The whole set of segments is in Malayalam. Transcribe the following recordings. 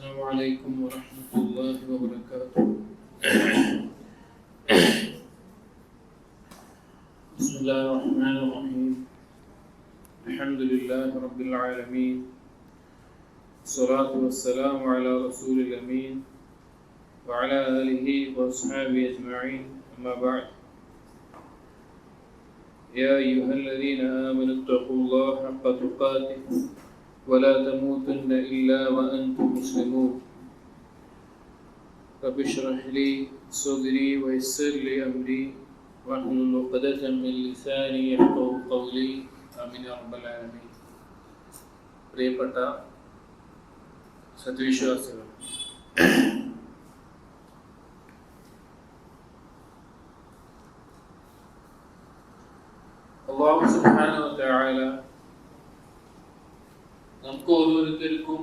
السلام عليكم ورحمة الله وبركاته. بسم الله الرحمن الرحيم. الحمد لله رب العالمين، الصلاة والسلام على رسول الأمين وعلى آله وأصحابه أجمعين، أما بعد. يا أيها الذين آمنوا اتقوا الله حق تقاته ولا تموتن إلا وأنتم مسلمون. رب اشرح لي صدري ويسر لي أمري واحلل عقدة من لساني يفقهوا قولي. آمين يا رب العالمين. പ്രിയപ്പെട്ട സദ്വിശ്വാസികൾ, അല്ലാഹു സുബ്ഹാനഹു വ തആല നമുക്ക് ഓരോരുത്തർക്കും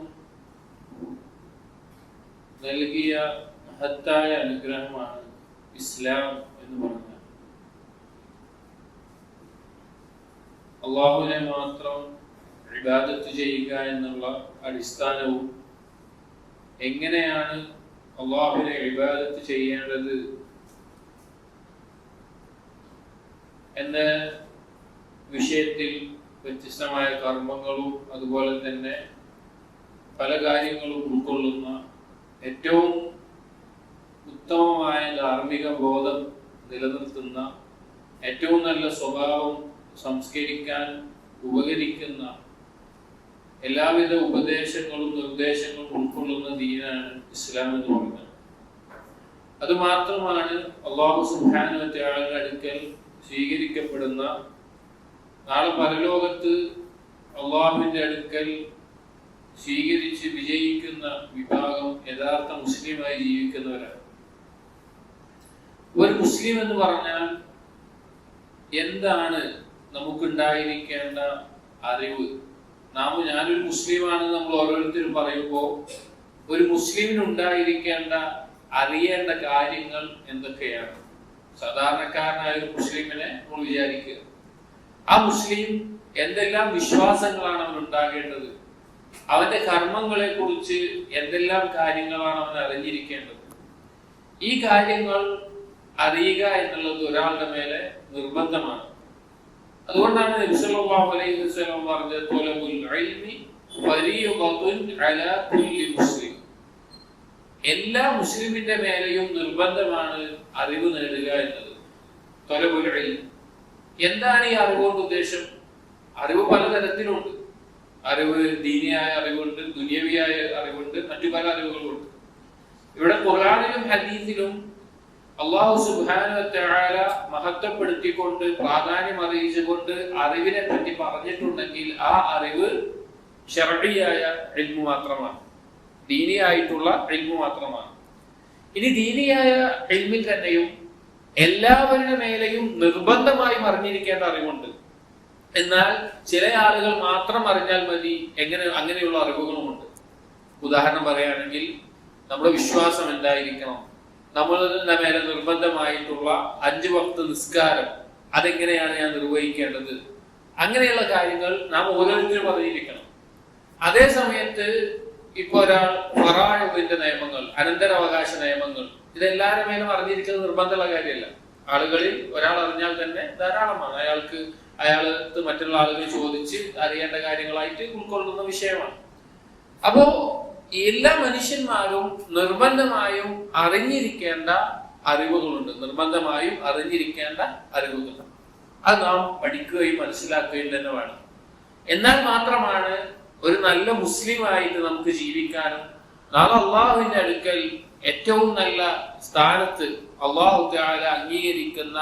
നൽകിയ മഹത്തായ അനുഗ്രഹമാണ് ഇസ്ലാം എന്ന് പറഞ്ഞാൽ. അള്ളാഹുവിനെ മാത്രം ഇബാദത്ത് ചെയ്യുക എന്നുള്ള അടിസ്ഥാനവും എങ്ങനെയാണ് അള്ളാഹുവിനെ ഇബാദത്ത് ചെയ്യേണ്ടത് എന്ന വിഷയത്തിൽ വ്യത്യസ്തമായ കർമ്മങ്ങളും അതുപോലെ തന്നെ പല കാര്യങ്ങളും ഉൾക്കൊള്ളുന്ന ഏറ്റവും ഉത്തമമായ ധാർമ്മിക ബോധം നിലനിർത്തുന്ന ഏറ്റവും നല്ല സ്വഭാവം സംസ്കരിക്കാൻ ഉപകരിക്കുന്ന എല്ലാവിധ ഉപദേശങ്ങളും നിർദ്ദേശങ്ങളും ഉൾക്കൊള്ളുന്ന ദീനാണ് ഇസ്ലാം എന്ന് പറയുന്നത്. അതുമാത്രമാണ് അല്ലാഹു സുബ്ഹാനഹു വ തആലയുടെ അടുക്കൽ സ്വീകരിക്കപ്പെടുന്ന, നാളെ പരലോകത്ത് അള്ളാഹുവിന്റെ അടുക്കൽ സ്വീകരിച്ച് വിജയിക്കുന്ന വിഭാഗം യഥാർത്ഥ മുസ്ലിമായി ജീവിക്കുന്നവരാണ്. ഒരു മുസ്ലിം എന്ന് പറഞ്ഞാൽ എന്താണ് നമുക്കുണ്ടായിരിക്കേണ്ട അറിവ്? ഞാനൊരു മുസ്ലിമാണെന്ന് നമ്മൾ ഓരോരുത്തരും പറയുമ്പോൾ ഒരു മുസ്ലിമിനുണ്ടായിരിക്കേണ്ട അറിയേണ്ട കാര്യങ്ങൾ എന്തൊക്കെയാണ്? സാധാരണക്കാരനായ ഒരു മുസ്ലിമിനെ നമ്മൾ വിചാരിക്കുക, ആ മുസ്ലിം എന്തെല്ലാം വിശ്വാസങ്ങളാണ് അവൻ ഉണ്ടാകേണ്ടത്, അവന്റെ കർമ്മങ്ങളെ കുറിച്ച് എന്തെല്ലാം കാര്യങ്ങളാണ് അവൻ അറിഞ്ഞിരിക്കേണ്ടത്. ഈ കാര്യങ്ങൾ അറിയുക എന്നുള്ളത് ഒരാളുടെ മേലെ നിർബന്ധമാണ്. അതുകൊണ്ടാണ് നബി സല്ലല്ലാഹു അലൈഹി വസല്ലം പറഞ്ഞത്, ത്വലബുൽ ഇൽമി ഫരീദത്തുൻ അലാ കുല്ലി മുസ്ലിം. എല്ലാ മുസ്ലിമിന്റെ മേലെയും നിർബന്ധമാണ് അറിവ് നേടുക എന്നത്. ത്വലബുൽ ഇൽമി എന്താണ് ഈ അറിവുകൊണ്ട് ഉദ്ദേശം? അറിവ് പലതരത്തിലുണ്ട്. അറിവ് ദീനിയായ അറിവുണ്ട്, ദുനിയവിയായ അറിവുണ്ട്, മറ്റു പല അറിവുകളുണ്ട്. ഇവിടെ ഖുർആനിലും ഹദീസിലും അല്ലാഹു സുബ്ഹാനഹു വ തആല മഹത്വപ്പെടുത്തിക്കൊണ്ട്, പ്രാധാന്യം അറിയിച്ചുകൊണ്ട് അറിവിനെ പറ്റി പറഞ്ഞിട്ടുണ്ടെങ്കിൽ ആ അറിവ് ശർഈയായ ഇൽമു മാത്രമാണ്, ദീനിയായിട്ടുള്ള ഇൽമു മാത്രമാണ്. ഇനി ദീനിയായ ഇൽമിൽ തന്നെയും എല്ലാവരുടെ മേലെയും നിർബന്ധമായും അറിഞ്ഞിരിക്കേണ്ട അറിവുണ്ട്. എന്നാൽ ചില ആളുകൾ മാത്രം അറിഞ്ഞാൽ മതി അങ്ങനെയുള്ള അറിവുകളുമുണ്ട്. ഉദാഹരണം പറയുകയാണെങ്കിൽ, നമ്മുടെ വിശ്വാസം എന്തായിരിക്കണം, നമ്മളുടെ മേലെ നിർബന്ധമായിട്ടുള്ള 5 വക്ത് നിസ്കാരം അതെങ്ങനെയാണ് ഞാൻ നിർവഹിക്കേണ്ടത്, അങ്ങനെയുള്ള കാര്യങ്ങൾ നാം ഓരോരുത്തരും അറിഞ്ഞിരിക്കണം. അതേ സമയത്ത് ഇപ്പൊ ഒരാൾ ഫറാഇദിന്റെ നിയമങ്ങൾ, അനന്തരാവകാശ നിയമങ്ങൾ, ഇതെല്ലാവരുടെ മേലും അറിഞ്ഞിരിക്കുന്നത് നിർബന്ധമുള്ള കാര്യമല്ല. ആളുകളിൽ ഒരാൾ അറിഞ്ഞാൽ തന്നെ ധാരാളമാണ്. അയാൾക്ക് മറ്റുള്ള ആളുകൾ ചോദിച്ച് അറിയേണ്ട കാര്യങ്ങളായിട്ട് ഉൾക്കൊള്ളുന്ന വിഷയമാണ്. അപ്പോ എല്ലാ മനുഷ്യന്മാരും നിർബന്ധമായും അറിഞ്ഞിരിക്കേണ്ട അറിവുകളുണ്ട്, നിർബന്ധമായും അറിഞ്ഞിരിക്കേണ്ട അറിവുകൾ. അത് നാം പഠിക്കുകയും മനസ്സിലാക്കുകയും തന്നെ വേണം. എന്നാൽ മാത്രമാണ് ഒരു നല്ല മുസ്ലിമായിട്ട് നമുക്ക് ജീവിക്കാനും നാളെ അള്ളാഹുവിന്റെ അടുക്കൽ ഏറ്റവും നല്ല സ്ഥാനത്ത് അള്ളാഹു തആല അംഗീകരിക്കുന്ന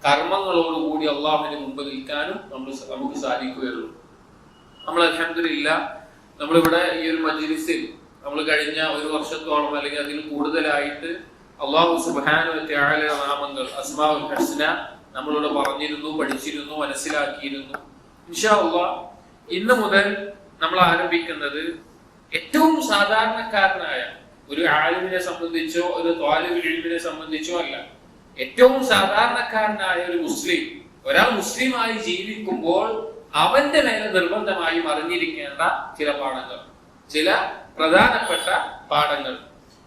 കർമ്മങ്ങളോടുകൂടി അള്ളാഹുവിന് മുമ്പ് നിൽക്കാനും നമുക്ക് സാധിക്കുകയുള്ളൂ. നമ്മൾ അൽഹംദുലില്ലാഹ് നമ്മളിവിടെ ഈ ഒരു മജ്‌ലിസിൽ നമ്മൾ കഴിഞ്ഞ 1 വർഷത്തോളം അല്ലെങ്കിൽ അതിൽ കൂടുതലായിട്ട് അള്ളാഹു സുബ്ഹാനഹു വ തആലയുടെ നാമങ്ങൾ അസ്മാഉൽ ഹുസ്ന നമ്മളിവിടെ പറഞ്ഞിരുന്നു, പഠിച്ചിരുന്നു, മനസ്സിലാക്കിയിരുന്നു. ഇൻഷാ അല്ലാഹ് ഇന്ന് മുതൽ നമ്മൾ ആരംഭിക്കുന്നത് ഏറ്റവും സാധാരണക്കാരനായ ഒരു ആലിമിനെ സംബന്ധിച്ചോ ഒരു ത്വാലിബുൽ ഇൽമിനെ സംബന്ധിച്ചോ അല്ല, ഏറ്റവും സാധാരണക്കാരനായ ഒരു മുസ്ലിം, ഒരാൾ മുസ്ലിമായി ജീവിക്കുമ്പോൾ അവന്റെ മേലെ നിർബന്ധമായും അറിഞ്ഞിരിക്കേണ്ട ചില പാഠങ്ങൾ. ചില പ്രധാനപ്പെട്ട പാഠങ്ങൾ.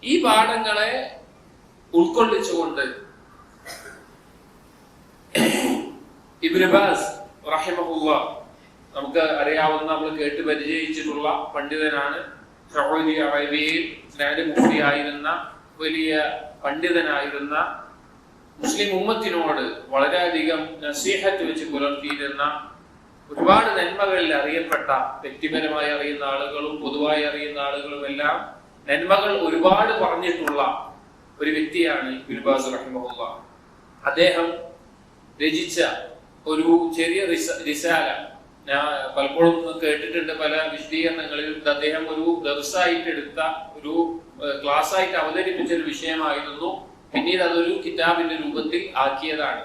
ഈ പാഠങ്ങളെ ഉൾക്കൊള്ളിച്ചുകൊണ്ട് ഇബ്നു ബാസ് റഹിമഹുല്ലാഹ് നമുക്ക് അറിയാവുന്ന, നമ്മൾ കേട്ട് പരിചയിച്ചിട്ടുള്ള പണ്ഡിതനാണ്. സൗദി അറേബ്യയിൽ മുഫ്തി ആയിരുന്ന വലിയ പണ്ഡിതനായിരുന്ന, മുസ്ലിം ഉമ്മത്തിനോട് വളരെയധികം നസീഹത്ത് വെച്ച് പുലർത്തിയിരുന്ന, ഒരുപാട് നന്മകളിൽ അറിയപ്പെട്ട, വ്യക്തിപരമായി അറിയുന്ന ആളുകളും പൊതുവായി അറിയുന്ന ആളുകളും എല്ലാം നന്മകൾ ഒരുപാട് പറഞ്ഞിട്ടുള്ള ഒരു വ്യക്തിയാണ് ഇബ്നു ബാസ് റഹിമഹുല്ലാഹ്. അദ്ദേഹം രചിച്ച ഒരു ചെറിയ റിസാല ഞാൻ പലപ്പോഴും കേട്ടിട്ടുണ്ട്, പല വിശദീകരണങ്ങളിൽ. അദ്ദേഹം ഒരു ദർസായിട്ട് എടുത്ത, ഒരു ക്ലാസ് ആയിട്ട് അവതരിപ്പിച്ച ഒരു വിഷയമായിരുന്നു. പിന്നീട് അതൊരു കിതാബിന്റെ രൂപത്തിൽ ആക്കിയതാണ്.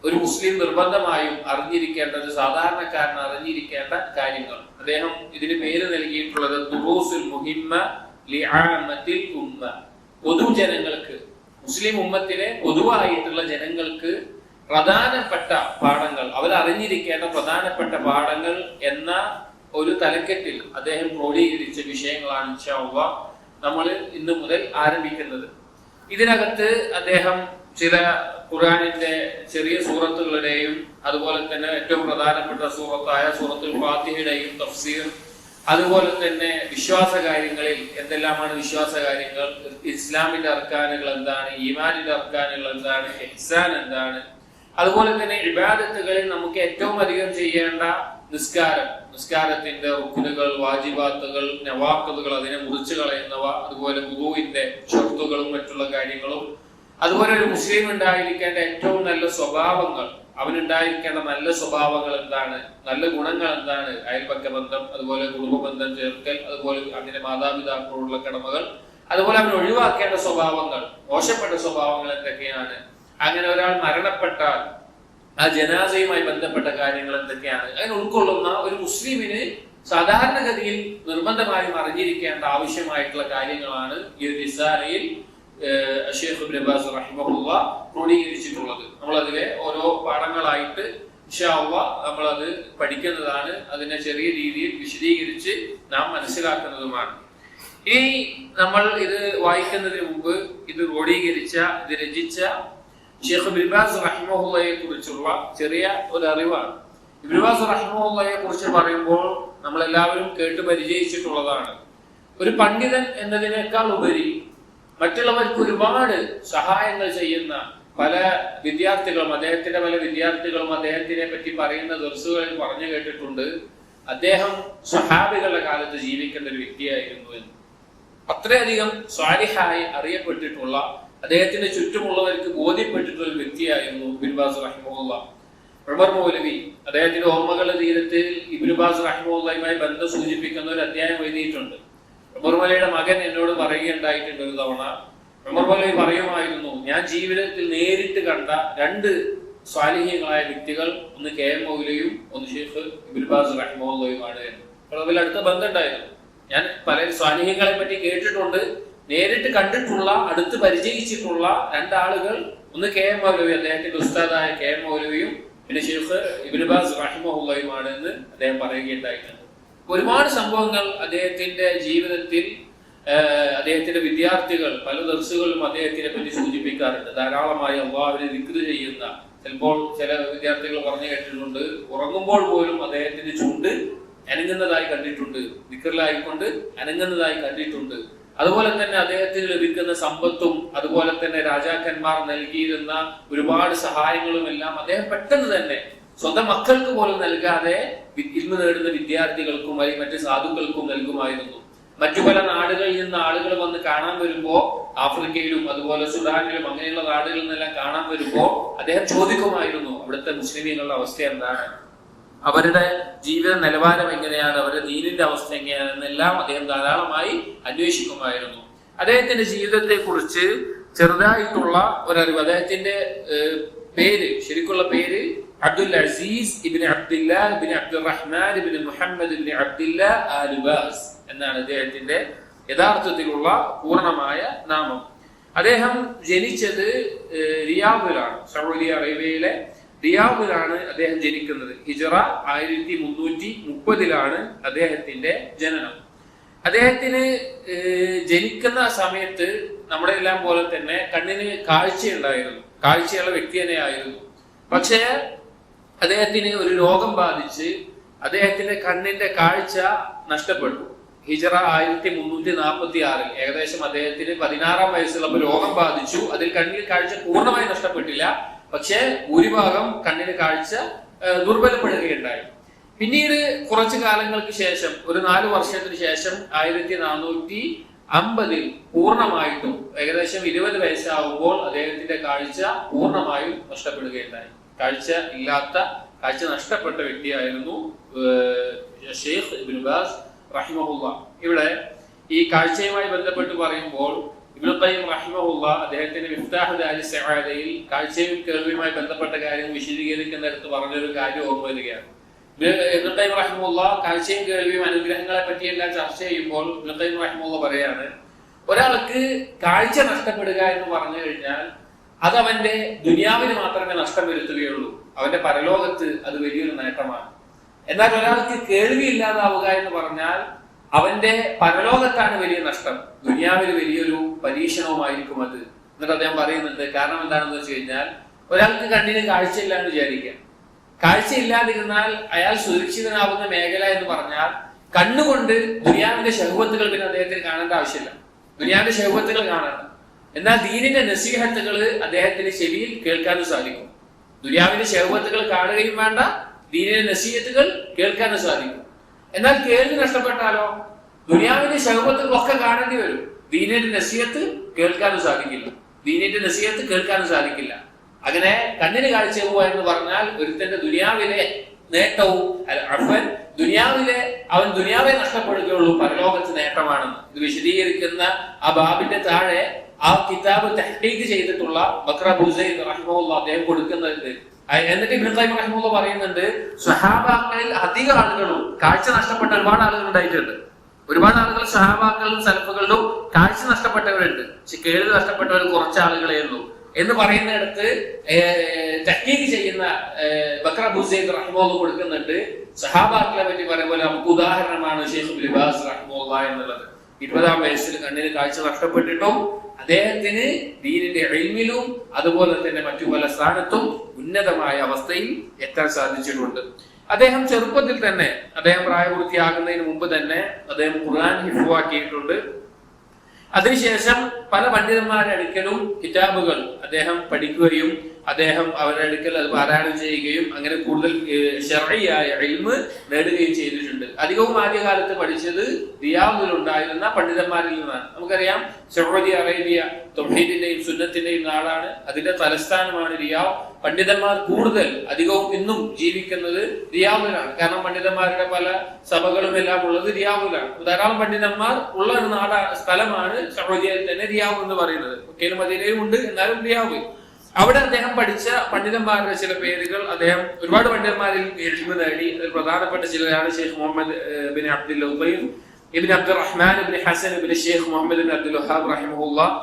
ഒരു മുസ്ലിം നിർബന്ധമായും അറിഞ്ഞിരിക്കേണ്ടത്, സാധാരണക്കാരൻ അറിഞ്ഞിരിക്കേണ്ട കാര്യങ്ങൾ. അദ്ദേഹം ഇതിന് പേര് നൽകിയിട്ടുള്ളത് ദുറൂസുൽ മുഹിമ്മ ലിആമത്തിൽ ഉമ്മ. പൊതുജനങ്ങൾക്ക്, മുസ്ലിം ഉമ്മത്തിലെ പൊതുവായിട്ടുള്ള ജനങ്ങൾക്ക് പ്രധാനപ്പെട്ട പാഠങ്ങൾ, അവരറിഞ്ഞിരിക്കേണ്ട പ്രധാനപ്പെട്ട പാഠങ്ങൾ എന്ന ഒരു തലക്കെട്ടിൽ അദ്ദേഹം ക്രോഡീകരിച്ച വിഷയങ്ങളാണ് ഇൻഷാ അല്ലാഹ് നമ്മൾ ഇന്ന് മുതൽ ആരംഭിക്കുന്നത്. ഇതിനകത്ത് അദ്ദേഹം ചില ഖുർആനിന്റെ ചെറിയ സൂറത്തുകളുടെയും അതുപോലെ തന്നെ ഏറ്റവും പ്രധാനപ്പെട്ട സൂറത്തായ സൂറത്തുൽ ഫാത്തിഹയുടെയും തഫ്സീർ, അതുപോലെ തന്നെ വിശ്വാസ കാര്യങ്ങളിൽ എന്തെല്ലാമാണ് വിശ്വാസ കാര്യങ്ങൾ, ഇസ്ലാമിന്റെ അർക്കാനുകൾ എന്താണ്, ഈമാനിന്റെ അർക്കാനുകൾ എന്താണ്, ഇഹ്സാൻ എന്താണ്, അതുപോലെ തന്നെ ഇബാദത്തുകളിൽ നമുക്ക് ഏറ്റവും അധികം ചെയ്യേണ്ട നിസ്കാരം, നിസ്കാരത്തിന്റെ റുക്നുകൾ, വാജിബാത്തുകൾ, നവാഖിലുകൾ, അതിനെ മുറിച്ചു കളയുന്നവ, അതുപോലെ വുദൂഇന്റെ ഷർത്തുകളും മറ്റുള്ള കാര്യങ്ങളും, അതുപോലെ ഒരു മുസ്ലിം ഉണ്ടായിരിക്കേണ്ട ഏറ്റവും നല്ല സ്വഭാവങ്ങൾ, അവനുണ്ടായിരിക്കേണ്ട നല്ല സ്വഭാവങ്ങൾ എന്താണ്, നല്ല ഗുണങ്ങൾ എന്താണ്, അയൽപക്ക ബന്ധം, അതുപോലെ കുടുംബ ബന്ധം ചേർക്കൽ, അതുപോലെ അങ്ങനെ മാതാപിതാക്കളോടുള്ള കടമകൾ, അതുപോലെ അവൻ ഒഴിവാക്കേണ്ട സ്വഭാവങ്ങൾ, മോശപ്പെട്ട സ്വഭാവങ്ങൾ എന്തൊക്കെയാണ്, അങ്ങനെ ഒരാൾ മരണപ്പെട്ടാൽ ആ ജനാസയുമായി ബന്ധപ്പെട്ട കാര്യങ്ങൾ എന്തൊക്കെയാണ്, അതിന് ഉൾക്കൊള്ളുന്ന ഒരു മുസ്ലിമിന് സാധാരണഗതിയിൽ നിർബന്ധമായും അറിഞ്ഞിരിക്കേണ്ട ആവശ്യമായിട്ടുള്ള കാര്യങ്ങളാണ് ഈ റിസാലയിൽ ശൈഖ് ഇബ്നു ബാസ് റഹിമഹുല്ലാഹ് ക്രോഡീകരിച്ചിട്ടുള്ളത്. നമ്മളതിലെ ഓരോ പാഠങ്ങളായിട്ട് ഇൻഷാ അല്ലാഹ് നമ്മളത് പഠിക്കുന്നതാണ്. അതിനെ ചെറിയ രീതിയിൽ വിശദീകരിച്ച് നാം മനസ്സിലാക്കുന്നതുമാണ്. ഇനി നമ്മൾ ഇത് വായിക്കുന്നതിന് മുമ്പ് ഇത് ക്രോഡീകരിച്ച, ഇത് രചിച്ച ശൈഖ് ഇബ്നു ബാസ് റഹിമഹുല്ലാഹയെ കുറിച്ചുള്ള ചെറിയ ഒരു അറിവാണ്. ഇബ്നു ബാസ് റഹിമഹുല്ലാഹയെ കുറിച്ച് പറയുമ്പോൾ നമ്മൾ എല്ലാവരും കേട്ട് പരിചയിച്ചിട്ടുള്ളതാണ്. ഒരു പണ്ഡിതൻ എന്നതിനേക്കാൾ ഉപരി മറ്റുള്ളവർക്ക് ഒരുപാട് സഹായങ്ങൾ ചെയ്യുന്ന പല വിദ്യാർത്ഥികളും, അദ്ദേഹത്തിന്റെ പല വിദ്യാർത്ഥികളും അദ്ദേഹത്തിനെ പറ്റി പറയുന്ന ദർസുകളിൽ പറഞ്ഞു കേട്ടിട്ടുണ്ട്, അദ്ദേഹം സ്വഹാബികളുടെ കാലത്ത് ജീവിക്കേണ്ട ഒരു വ്യക്തിയായിരുന്നു എന്ന്. അത്രയധികം സ്വാലിഹായി അറിയപ്പെട്ടിട്ടുള്ള, അദ്ദേഹത്തിന്റെ ചുറ്റുമുള്ളവർക്ക് ബോധ്യപ്പെട്ടിട്ടുള്ള ഒരു വ്യക്തിയായിരുന്നു ഇബ്നു ബാസ് റഹിമഹുല്ലാഹ്. ഉമർ മൗലവി അദ്ദേഹത്തിന്റെ ഓർമ്മകളുടെ തീരത്തിൽ ഇബ്നു ബാസ് റഹിമഹുല്ലാഹുമായി ബന്ധം സൂചിപ്പിക്കുന്ന ഒരു അധ്യായം എഴുതിയിട്ടുണ്ട്. ഉമർ മൗലവിയുടെ മകൻ എന്നോട് പറയുകയുണ്ടായിട്ടുണ്ട് ഒരു തവണ. ഉമർ മൗലവി പറയുമായിരുന്നു, ഞാൻ ജീവിതത്തിൽ നേരിട്ട് കണ്ട രണ്ട് സ്വാലിഹീങ്ങളായ വ്യക്തികൾ, ഒന്ന് കെ എം മൗലവിയും ഒന്ന് ശൈഖ് ഇബ്നു ബാസ് റഹിമഹുല്ലാഹുമാണ് എന്ന്. അതിൽ അടുത്ത ബന്ധം ഉണ്ടായിരുന്നു. ഞാൻ പല സ്വാലിഹീങ്ങളെ പറ്റി കേട്ടിട്ടുണ്ട്, നേരിട്ട് കണ്ടിട്ടുള്ള, അടുത്ത് പരിചയിച്ചിട്ടുള്ള രണ്ടാളുകൾ, ഒന്ന് കെ എം മൗലവി, അദ്ദേഹത്തിന്റെ ഉസ്താദായ കെ എം മൗലവിയും, പിന്നെ ശൈഖ് ഇബ്നു ബാസ് റഹിമഹുല്ലാഹുമാണ് എന്ന് അദ്ദേഹം പറയുകയുണ്ടായിട്ടുണ്ട്. ഒരുപാട് സംഭവങ്ങൾ അദ്ദേഹത്തിന്റെ ജീവിതത്തിൽ, അദ്ദേഹത്തിന്റെ വിദ്യാർത്ഥികൾ പല ദർസുകളിലും അദ്ദേഹത്തിനെ പറ്റി സൂചിപ്പിക്കാറുണ്ട്. ധാരാളമായി അല്ലാഹുവിനെ ദിക്ർ ചെയ്യുന്ന, ചിലപ്പോൾ ചില വിദ്യാർത്ഥികൾ പറഞ്ഞു കേട്ടിട്ടുണ്ട്, ഉറങ്ങുമ്പോൾ പോലും അദ്ദേഹത്തിന്റെ ചുണ്ട് അനങ്ങുന്നതായി കണ്ടിട്ടുണ്ട്, ദിക്റിലായിക്കൊണ്ട് അനങ്ങുന്നതായി കണ്ടിട്ടുണ്ട്. അതുപോലെ തന്നെ അദ്ദേഹത്തിന് ലഭിക്കുന്ന സമ്പത്തും, അതുപോലെ തന്നെ രാജാക്കന്മാർ നൽകിയിരുന്ന ഒരുപാട് സഹായങ്ങളും എല്ലാം അദ്ദേഹം പെട്ടെന്ന് തന്നെ സ്വന്തം മക്കൾക്ക് പോലും നൽകാതെ ഇൽമു നേടുന്ന വിദ്യാർത്ഥികൾക്കും അല്ലെങ്കിൽ മറ്റു സാധുക്കൾക്കും നൽകുമായിരുന്നു. മറ്റു പല നാടുകളിൽ നിന്ന് ആളുകൾ വന്ന് കാണാൻ വരുമ്പോ, ആഫ്രിക്കയിലും അതുപോലെ സുഡാനിലും അങ്ങനെയുള്ള നാടുകളിൽ നിന്നെല്ലാം കാണാൻ വരുമ്പോ അദ്ദേഹം ചോദിക്കുമായിരുന്നു, അവിടുത്തെ മുസ്ലിമീങ്ങളുടെ അവസ്ഥ എന്താണ്, അവരുടെ ജീവിത നിലവാരം എങ്ങനെയാണ്, അവരുടെ ദീനിന്റെ അവസ്ഥ എങ്ങനെയാണെന്നെല്ലാം അദ്ദേഹം ധാരാളമായി അന്വേഷിക്കുമായിരുന്നു. അദ്ദേഹത്തിന്റെ ജീവിതത്തെ കുറിച്ച് ചെറുതായിട്ടുള്ള ഒരറിവ്, അദ്ദേഹത്തിന്റെ പേര്, ശരിക്കുള്ള പേര് അബ്ദുൽ അസീസ് ഇബ്നു അബ്ദുല്ലാഹ് ഇബ്നു അബ്ദുർ റഹ്മാൻ ഇബ്നു മുഹമ്മദ് ഇബ്നു അബ്ദുല്ലാഹ് ആലുബാസ് എന്നാണ് അദ്ദേഹത്തിന്റെ യഥാർത്ഥത്തിലുള്ള പൂർണ്ണമായ നാമം. അദ്ദേഹം ജനിച്ചത് റിയാദിലാണ്, സൗദി അറേബ്യയിലെ റിയാദിലാണ് അദ്ദേഹം ജനിക്കുന്നത്. ഹിജ്റ 1330 അദ്ദേഹത്തിന്റെ ജനനം. അദ്ദേഹത്തിന് ജനിക്കുന്ന സമയത്ത് നമ്മുടെ എല്ലാം പോലെ തന്നെ കണ്ണിന് കാഴ്ചയുണ്ടായിരുന്നു, കാഴ്ചയുള്ള വ്യക്തി തന്നെയായിരുന്നു. പക്ഷേ അദ്ദേഹത്തിന് ഒരു രോഗം ബാധിച്ച് അദ്ദേഹത്തിന്റെ കണ്ണിന്റെ കാഴ്ച നഷ്ടപ്പെട്ടു. ഹിജറ 1346 ഏകദേശം അദ്ദേഹത്തിന് 16-ാം വയസ്സുള്ളപ്പോൾ രോഗം ബാധിച്ചു. അതിൽ കണ്ണിൽ കാഴ്ച പൂർണ്ണമായി നഷ്ടപ്പെട്ടില്ല, പക്ഷേ ഭൂരിഭാഗം കണ്ണിന് കാഴ്ച ദുർബലപ്പെടുകയുണ്ടായി. പിന്നീട് കുറച്ചു കാലങ്ങൾക്ക് ശേഷം, ഒരു 4 വർഷത്തിന് ശേഷം 1450 പൂർണ്ണമായിട്ടും ഏകദേശം 20 വയസ്സാവുമ്പോൾ അദ്ദേഹത്തിന്റെ കാഴ്ച പൂർണ്ണമായും നഷ്ടപ്പെടുകയുണ്ടായി. കാഴ്ച നഷ്ടപ്പെട്ട വ്യക്തിയായിരുന്നു ഷെയ്ഖ് ഇബ്നു ബാസ് റഹിമഹുല്ലാഹ്. ഇവിടെ ഈ കാഴ്ചയുമായി ബന്ധപ്പെട്ട് പറയുമ്പോൾ ഇബ്നു ഖയ്യിം റഹിമഹുല്ലാഹ് അദ്ദേഹത്തിന്റെ മിഫ്താഹ് ദാരി സഅദയിൽ കാഴ്ചയും കേൾവിയുമായി ബന്ധപ്പെട്ട കാര്യം വിശദീകരിക്കുന്നിടത്ത് പറഞ്ഞൊരു കാര്യം ഓർമ്മ വരികയാണ്. ഇബ്നു ഖയ്യിം റഹിമഹുല്ലാഹ് കാഴ്ചയും കേൾവിയും അനുഗ്രഹങ്ങളെ പറ്റിയെല്ലാം ചർച്ച ചെയ്യുമ്പോൾ ഇബ്നു ഖയ്യിം റഹിമഹുല്ലാഹ് പറയാണ്, ഒരാൾക്ക് കാഴ്ച നഷ്ടപ്പെടുക എന്ന് പറഞ്ഞു കഴിഞ്ഞാൽ അത് അവന്റെ ദുനിയാവിന് മാത്രമേ നഷ്ടം വരുത്തുകയുള്ളൂ, അവന്റെ പരലോകത്ത് അത് വലിയൊരു നേട്ടമാണ്. എന്നാൽ ഒരാൾക്ക് കേൾവി ഇല്ലാതാവുക എന്ന് പറഞ്ഞാൽ അവന്റെ പരലോകത്താണ് വലിയ നഷ്ടം, ദുനിയാവിൽ വലിയൊരു പരീക്ഷണവുമായിരിക്കും അത്. എന്നിട്ട് അദ്ദേഹം പറയുന്നുണ്ട്, കാരണം എന്താണെന്ന് വെച്ച് കഴിഞ്ഞാൽ ഒരാൾക്ക് കണ്ണിന് കാഴ്ചയില്ല എന്ന് വിചാരിക്കാം. കാഴ്ചയില്ലാതിരുന്നാൽ അയാൾ സുരക്ഷിതനാവുന്ന മേഖല എന്ന് പറഞ്ഞാൽ കണ്ണുകൊണ്ട് ദുനിയാവിന്റെ ശഹ്വത്തുകൾ പിന്നെ അദ്ദേഹത്തിന് കാണേണ്ട ആവശ്യമില്ല, ദുനിയാവിന്റെ ശഹ്വത്തുകൾ കാണണം. എന്നാൽ ദീനിന്റെ നസീഹത്തുകൾ അദ്ദേഹത്തിന് ചെവിയിൽ കേൾക്കാനും സാധിക്കും. ദുനിയാവിന്റെ ശഹ്വത്തുകൾ കാണുകയും വേണ്ട, ദീനിന്റെ നസീഹത്തുകൾ കേൾക്കാനും സാധിക്കും. എന്നാൽ കേൾവി നഷ്ടപ്പെട്ടാലോ ദുനിയാവിന്റെ ശഹ്വത്തുകളൊക്കെ കാണേണ്ടി വരും, ദീനിന്റെ നസീഹത്ത് കേൾക്കാനും സാധിക്കില്ല. അങ്ങനെ കണ്ണിന് കാഴ്ച പോവുക എന്ന് പറഞ്ഞാൽ ഒരുത്തന്റെ ദുനിയാവിലെ നേട്ടവും അവൻ ദുനിയാവെ നഷ്ടപ്പെടുകയുള്ളൂ, പരലോകത്ത് നേട്ടമാണെന്ന് ഇത് വിശദീകരിക്കുന്ന ആ ബാബിന്റെ താഴെ ആ കിതാബ് തഹ്ഖീഖ് ചെയ്തിട്ടുള്ള ബക്ര ബുസൈദ് റഹിമഹുല്ലാഹ് അദ്ദേഹം കൊടുക്കുന്നുണ്ട്. എന്നിട്ട് ഇബ്നു ഖയ്യിം റഹിമഹുല്ലാഹ് പറയുന്നുണ്ട്, സ്വഹാബാക്കളിൽ അധിക ആളുകളും കാഴ്ച നഷ്ടപ്പെട്ട ഒരുപാട് ആളുകൾ ഉണ്ടായിട്ടുണ്ട്. ഒരുപാട് ആളുകൾ സ്വഹാബാക്കളിലും സലഫുകളിലും കാഴ്ച നഷ്ടപ്പെട്ടവരുണ്ട്, പക്ഷെ കേൾവി നഷ്ടപ്പെട്ടവർ കുറച്ച് ആളുകളേ ഉള്ളൂ എന്ന് പറയുന്നിടത്ത് തഹ്ഖീഖ് ചെയ്യുന്ന ബക്ര ബുസൈദ് റഹിമഹുല്ലാഹ് കൊടുക്കുന്നുണ്ട്. സ്വഹാബാക്കളെ പറ്റി പറയുമ്പോൾ നമുക്ക് ഉദാഹരണമാണ് ഷെയ്ഖ് ഇബ്നു ബാസ് റഹിമഹുല്ലാഹ് എന്നുള്ളത്. 20-ാം വയസ്സിൽ കണ്ണിന് കാഴ്ച നഷ്ടപ്പെട്ടിട്ടും അദ്ദേഹത്തിന് ദീനിന്റെ ഇൽമിലും അതുപോലെ തന്നെ മറ്റു പല സ്ഥാനത്തും ഉന്നതമായ അവസ്ഥയിൽ എത്താൻ സാധിച്ചിട്ടുണ്ട്. അദ്ദേഹം ചെറുപ്പത്തിൽ തന്നെ, അദ്ദേഹം പ്രായപൂർത്തിയാകുന്നതിന് മുമ്പ് തന്നെ അദ്ദേഹം ഖുർആൻ ഹിഫ്ളാക്കിയിട്ടുണ്ട്. അതിനുശേഷം പല പണ്ഡിതന്മാരുടെ അടുക്കലും കിതാബുകൾ അദ്ദേഹം പഠിക്കുകയും അദ്ദേഹം അവരുടെ അടുക്കൽ അത് പാരായണം ചെയ്യുകയും അങ്ങനെ കൂടുതൽ ശർഈയായ ഇൽമ് നേടുകയും ചെയ്തിട്ടുണ്ട്. അധികവും ആദ്യകാലത്ത് പഠിച്ചത് റിയാദിൽ ഉണ്ടായിരുന്ന പണ്ഡിതന്മാരിൽ നിന്നാണ്. നമുക്കറിയാം സൗദി അറേബ്യ തൗഹീദിന്റെയും സുന്നത്തിന്റെയും നാടാണ്, അതിന്റെ തലസ്ഥാനമാണ് റിയാദ്. പണ്ഡിതന്മാർ കൂടുതൽ അധികവും ഇന്നും ജീവിക്കുന്നത് റിയാദിലാണ്, കാരണം പണ്ഡിതന്മാരുടെ പല സഭകളും എല്ലാം ഉള്ളത് റിയാദിലാണ്. ധാരാളം പണ്ഡിതന്മാർ ഉള്ള ഒരു സ്ഥലമാണ് സൗദിയിൽ തന്നെ റിയാദ് എന്ന് പറയുന്നത്. മക്കയിലും മദീനയിലും ഉണ്ട്, എന്നാലും റിയാദ്. അവിടെ അദ്ദേഹം പഠിച്ച പണ്ഡിതന്മാരുടെ ചില പേരുകൾ, അദ്ദേഹം ഒരുപാട് പണ്ഡിതന്മാരിൽ ഇൽമ് നേടി. അതിൽ പ്രധാനപ്പെട്ട ചിലരാണ് Sheikh Muhammad bin Abdul Latif ibn Abdurrahman ibn Hasan ibn Sheikh Muhammad bin Abdul Wahhab റഹിമഹുല്ലാഹ്,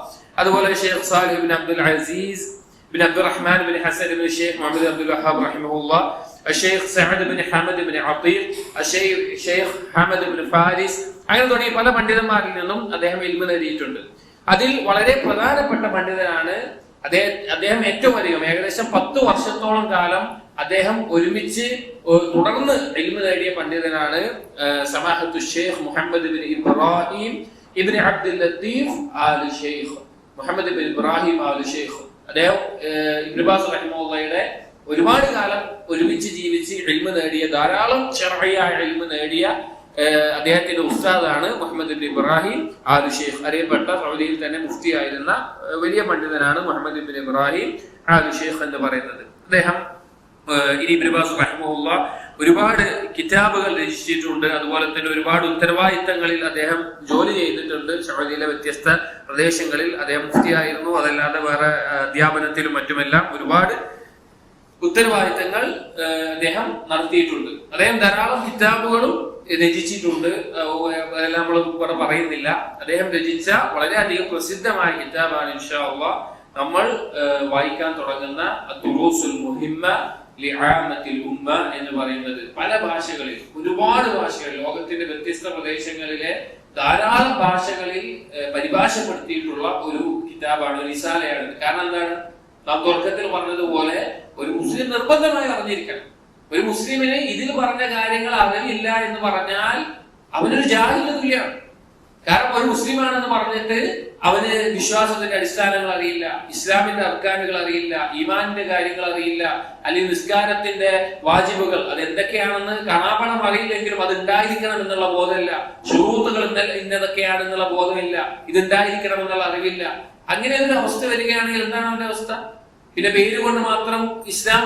അതുപോലെ Sheikh Salih ibn Abdul Aziz bin Abdurrahman ibn Hasan ibn Sheikh Muhammad Abdul Wahhab റഹിമഹുല്ലാഹ്, Sheikh Saad ibn Hamad ibn Atiq, Sheikh Hamad ibn Faris, അങ്ങനെ തുടങ്ങിയ പല പണ്ഡിതന്മാരിൽ നിന്നും അദ്ദേഹം ഇൽമ് നേടിയിട്ടുണ്ട്. അതിൽ വളരെ പ്രധാനപ്പെട്ട പണ്ഡിതനാണ് അദ്ദേഹം ഏറ്റവും അധികം ഏകദേശം 10 വർഷത്തോളം കാലം അദ്ദേഹം ഒരുമിച്ച് തുടർന്ന് ഇൽമ് നേടിയ പണ്ഡിതനാണ് സമാഹത്തു Sheikh Muhammad ibn Ibrahim ibn Abdul Latif Al Sheikh, Muhammad ibn Ibrahim Al Sheikh. അദ്ദേഹം ഇബ്നു ബാസ് റഹിമഹുള്ളാഹിയുടെ ഒരുപാട് കാലം ഒരുമിച്ച് ജീവിച്ച് ഇൽമ് നേടിയ, ധാരാളം ശർഈയായ ഇൽമ് നേടിയ അദ്ദേഹത്തിന്റെ ഉസ്താദാണ് Muhammad ibn Ibrahim Al Sheikh. അറിയപ്പെട്ട സൗദിയിൽ തന്നെ മുഫ്തിയായിരുന്ന വലിയ പണ്ഡിതനാണ് Muhammad ibn Ibrahim Al Sheikh എന്ന് പറയുന്നത്. അദ്ദേഹം ഇബ്നു ബാസ് റഹിമഹുല്ലാഹ് ഒരുപാട് കിതാബുകൾ രചിച്ചിട്ടുണ്ട്. അതുപോലെ തന്നെ ഒരുപാട് ഉത്തരവാദിത്തങ്ങളിൽ അദ്ദേഹം ജോലി ചെയ്തിട്ടുണ്ട്. സൗദിയിലെ വ്യത്യസ്ത പ്രദേശങ്ങളിൽ അദ്ദേഹം മുഫ്തിയായിരുന്നു. അതല്ലാതെ വേറെ അധ്യാപനത്തിലും മറ്റുമെല്ലാം ഒരുപാട് ഉത്തരവാദിത്തങ്ങൾ അദ്ദേഹം നടത്തിയിട്ടുണ്ട്. അദ്ദേഹം ധാരാളം കിതാബുകളും രചിച്ചിട്ടുണ്ട്. അതെല്ലാം നമ്മൾ ഇവിടെ പറയുന്നില്ല. അദ്ദേഹം രചിച്ച വളരെയധികം പ്രസിദ്ധമായ കിതാബാണ് ഇൻഷാ അല്ലാഹ് നമ്മൾ വായിക്കാൻ തുടങ്ങുന്ന അദ്ദുറൂസുൽ മുഹിമ്മ ലിആമത്തിൽ ഉമ്മ എന്ന് പറയുന്നത്. പല ഭാഷകളിൽ, ഒരുപാട് ഭാഷകളിൽ, ലോകത്തിന്റെ വ്യത്യസ്ത പ്രദേശങ്ങളിലെ ധാരാളം ഭാഷകളിൽ പരിഭാഷപ്പെടുത്തിയിട്ടുള്ള ഒരു കിതാബാണ്, ഒരു റിസാലയാണ്. കാരണം എന്താണ്? നാം തുടക്കത്തിൽ പറഞ്ഞതുപോലെ ഒരു മുസ്ലിം നിർബന്ധമായി അറിഞ്ഞിരിക്കണം. ഒരു മുസ്ലിമിന് ഇതിൽ പറഞ്ഞ കാര്യങ്ങൾ അറിയില്ല എന്ന് പറഞ്ഞാൽ അവനൊരു ജാഹിലിന് തുല്യമാണ്. കാരണം ഒരു മുസ്ലിമാണെന്ന് പറഞ്ഞിട്ട് അവന് വിശ്വാസത്തിന്റെ അടിസ്ഥാനങ്ങൾ അറിയില്ല, ഇസ്ലാമിന്റെ അർക്കാനുകൾ അറിയില്ല, ഈമാനിന്റെ കാര്യങ്ങൾ അറിയില്ല, അല്ലെങ്കിൽ നിസ്കാരത്തിന്റെ വാജിബുകൾ അത് എന്തൊക്കെയാണെന്ന് കാണാപ്പണം അറിയില്ലെങ്കിലും അത് ഉണ്ടായിരിക്കണം എന്നുള്ള ബോധമില്ല, ഷുറൂത്തുകൾ ഇന്നതൊക്കെയാണെന്നുള്ള ബോധമില്ല, ഇത് ഉണ്ടായിരിക്കണം എന്നുള്ള അറിവില്ല. അങ്ങനെ ഒരു അവസ്ഥ വരികയാണെങ്കിൽ എന്താണ് അവന്റെ അവസ്ഥ? പിന്നെ പേര് കൊണ്ട് മാത്രം ഇസ്ലാം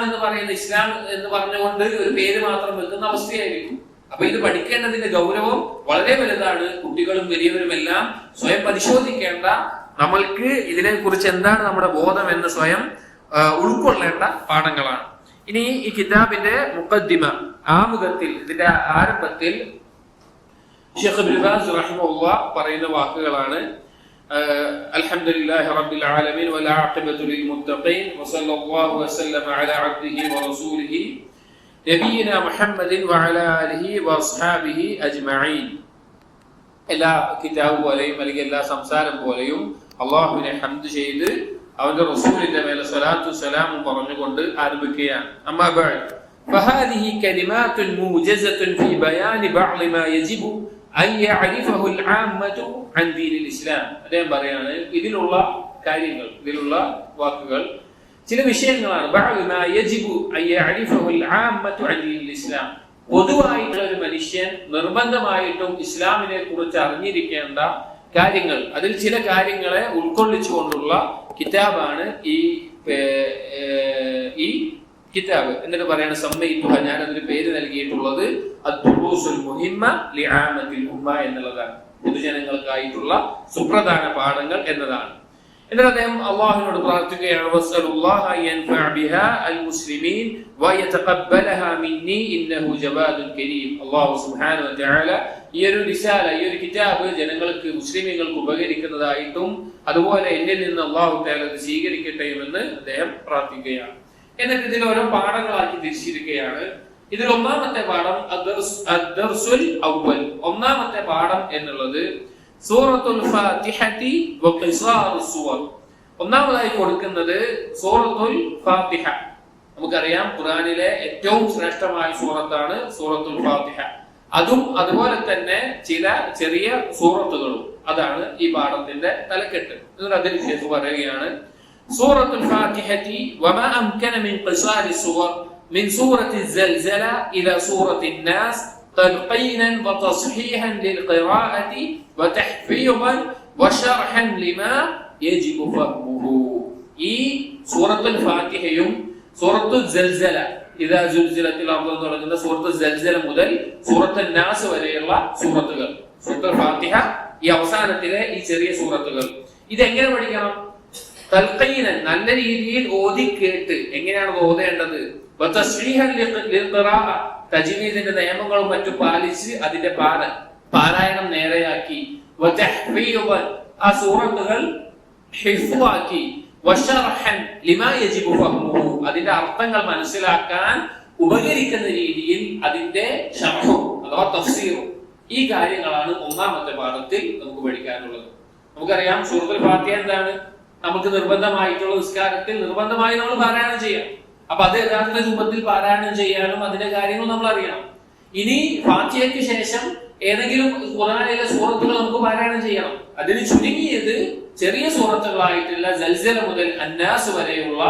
എന്ന് പറഞ്ഞുകൊണ്ട് ഒരു പേര് മാത്രം വെക്കുന്ന അവസ്ഥയായിരിക്കും. അപ്പൊ ഇത് പഠിക്കേണ്ടതിന്റെ ഗൗരവം വളരെ വലുതാണ്. കുട്ടികളും വലിയവരും എല്ലാം സ്വയം പരിശോധിക്കേണ്ട, നമ്മൾക്ക് ഇതിനെ കുറിച്ച് എന്താണ് നമ്മുടെ ബോധം എന്ന് സ്വയം ഉൾക്കൊള്ളേണ്ട പാഠങ്ങളാണ്. ഇനി ഈ കിതാബിന്റെ മുഖദ്ദിമ, ആമുഖത്തിൽ, ഇതിന്റെ ആരംഭത്തിൽ ശൈഖ് ഇബ്നു ബാസ് റഹിമഹുല്ലാഹ് പറയുന്ന വാക്കുകളാണ്. അൽഹംദുലില്ലാഹി റബ്ബിൽ ആലമീൻ വൽ ആഖിബത്തു ലിൽ മുത്തഖീൻ വസല്ലല്ലാഹു വസല്ലമ അലാ അബ്ദിഹി വറസൂലിഹി നബിയിനാ മുഹമ്മദിൻ വഅലാ ആലിഹി വഅസ്ഹാബിഹി അജ്മഈൻ. എല്ലാ കിതാബ് പോലെയും അല്ലെങ്കിൽ എല്ലാ സംസാരം പോലെയും അല്ലാഹുവിനെ ഹംദ് ചെയ്ത് അവന്റെ റസൂലിന്റെ മേലെ സ്വലാത്തു സലാമും പറഞ്ഞുകൊണ്ട് ആരംഭിക്കുകയാണ്. അമ്മാ ബഅദ് ഫഹാദിഹി കലിമാത്തുൻ മൂജസത്തുൻ ഫീ ബയാനി ബഅദി മാ യജിബു അൻ യഅരിഫഹു അൽആമ്മതു അൻ ദീനിൽ ഇസ്ലാം. അദ്ദേഹം പറയാണ്, ഇതിലുള്ള കാര്യങ്ങൾ, ഇതിലുള്ള വാക്കുകൾ ചില വിഷയങ്ങളാണ്. ബഅദി മാ യജിബു അൻ യഅരിഫഹു അൽആമ്മതു അൻ ദീനിൽ ഇസ്ലാം. പൊതുവായിട്ടുള്ള ഒരു മനുഷ്യൻ നിർബന്ധമായിട്ടും ഇസ്ലാമിനെ കുറിച്ച് അറിഞ്ഞിരിക്കേണ്ട കാര്യങ്ങൾ, അതിൽ ചില കാര്യങ്ങളെ ഉൾക്കൊള്ളിച്ചുകൊണ്ടുള്ള കിതാബാണ് ഈ കിതാബ്. എന്നിട്ട് പറയാണ്, സമ്മൈതുഹ, ഞാൻ അതിന് പേര് നൽകിയിട്ടുള്ളത് അദ്ദുറൂസുൽ മുഹിമ്മ ലിആമത്തിൽ ഉമ്മ എന്നുള്ളതാണ്. പൊതുജനങ്ങൾക്കായിട്ടുള്ള സുപ്രധാന പാഠങ്ങൾ എന്നതാണ്. എന്നിട്ട് അദ്ദേഹം അല്ലാഹുവിനോട് പ്രാർത്ഥിക്കുകയാണ്, വസ്അലുല്ലാഹ യൻഫഅ ബിഹാ അൽ മുസ്ലിമീൻ വയതഖബ്ബലഹ മിന്നി ഇന്നഹു ജവാദുൻ കരീം. അല്ലാഹു സുബ്ഹാനഹു വ തആല ഈ ഒരു റിസാല, ഈ ഒരു കിതാബ് ജനങ്ങൾക്ക്, മുസ്ലിമീങ്ങൾക്ക് ഉപകരിക്കുന്നതായിട്ടും അതുപോലെ എന്നിൽ നിന്ന് അല്ലാഹു തആല അത് സ്വീകരിക്കട്ടെയുമെന്ന് അദ്ദേഹം പ്രാർത്ഥിക്കുകയാണ്. എന്നിട്ട് ഇതിൽ ഓരോ പാഠങ്ങളാക്കി തിരിച്ചിരിക്കുകയാണ്. ഇതിൽ ഒന്നാമത്തെ പാഠം അദ്ദർസുൽ അവ്വൽ, ഒന്നാമത്തെ പാഠം എന്നുള്ളത് സൂറത്തുൽ ഫാത്തിഹത്തി വഖിസാറുസ് സുവർ. ഒന്നാമതായി കൊടുക്കുന്നത് സൂറത്തുൽ ഫാത്തിഹ. നമുക്കറിയാം ഖുർആനിലെ ഏറ്റവും ശ്രേഷ്ഠമായ സൂറത്താണ് സൂറത്തുൽ ഫാത്തിഹ. അതുപോലെ തന്നെ ചില ചെറിയ സൂറത്തുകളും. അതാണ് ഈ പാഠത്തിന്റെ തലക്കെട്ട്. അതിന് ശേഷം പറയുകയാണ്, സൂറത്തുൽ ഫാത്തിഹത്തി വമാ അംകന മിൻ ഖിസാറിസ് സുവർ മിൻ സൂറത്തിൽ സൽസല ഇലാ സൂറത്തിൻ നാസ് تلقينا وتصحيحا للقراءة وتحفيظا وشرحا لما يجب فهمه. ഈ സൂറത്തുൽ ഫാത്തിഹയും സൂറത്തുൽ സൽസല, ഇദാ സുൽസിലത്തിൽ അർദ് തുടങ്ങുന്ന സൂറത്തുൽ സൽസല മുതൽ സൂറത്തുൽ നാസ് വരെയുള്ള സൂറത്തുകൾ, സൂറത്തുൽ ഫാത്തിഹ, ഈ അവസാനത്തിലെ ഈ ചെറിയ സൂറത്തുകൾ, ഇതെങ്ങനെ പഠിക്കണം? തൽഖീനൻ, നല്ല രീതിയിൽ ഓതി കേട്ട്. എങ്ങനെയാണ് ഓതേണ്ടത്? വതസ്ഹീഹൻ ലിൽഖിറാഅ, തജ്വീദിന്റെ നിയമങ്ങളും മറ്റും പാലിച്ച് അതിന്റെ പാരായണം നേരെയാക്കി. വതഹ്ഫീദൻ, ആ സൂറത്തുകൾ ഹിഫ്ളാക്കി. വശർഹൻ ലിമാ യജിബു ഫഹ്മുഹു, അതിന്റെ അർത്ഥങ്ങൾ മനസ്സിലാക്കാൻ ഉപകരിക്കുന്ന രീതിയിൽ അതിന്റെ ശർഹും അഥവാ തഫ്സീറും. ഈ കാര്യങ്ങളാണ് ഒന്നാമത്തെ പാഠത്തിൽ നമുക്ക് പഠിക്കാനുള്ളത്. നമുക്കറിയാം സൂറത്തുൽ ഫാത്തിഹ എന്താണ്? നമുക്ക് നിർബന്ധമായിട്ടുള്ള നിസ്കാരത്തിൽ നിർബന്ധമായി നമ്മൾ പാരായണം ചെയ്യാം. അപ്പൊ അത് യഥാർത്ഥ രൂപത്തിൽ പാരായണം ചെയ്യാനും അതിന്റെ കാര്യങ്ങൾ നമ്മൾ അറിയണം. ഇനി ഫാത്തിഹയ്ക്ക് ശേഷം ഏതെങ്കിലും ഖുർആനിലെ സൂറത്തുകൾ നമുക്ക് പാരായണം ചെയ്യണം. അതിന് ചുരുങ്ങിയത് ചെറിയ സൂറത്തുകളായിട്ടുള്ള സൽസല മുതൽ അന്നാസ് വരെയുള്ള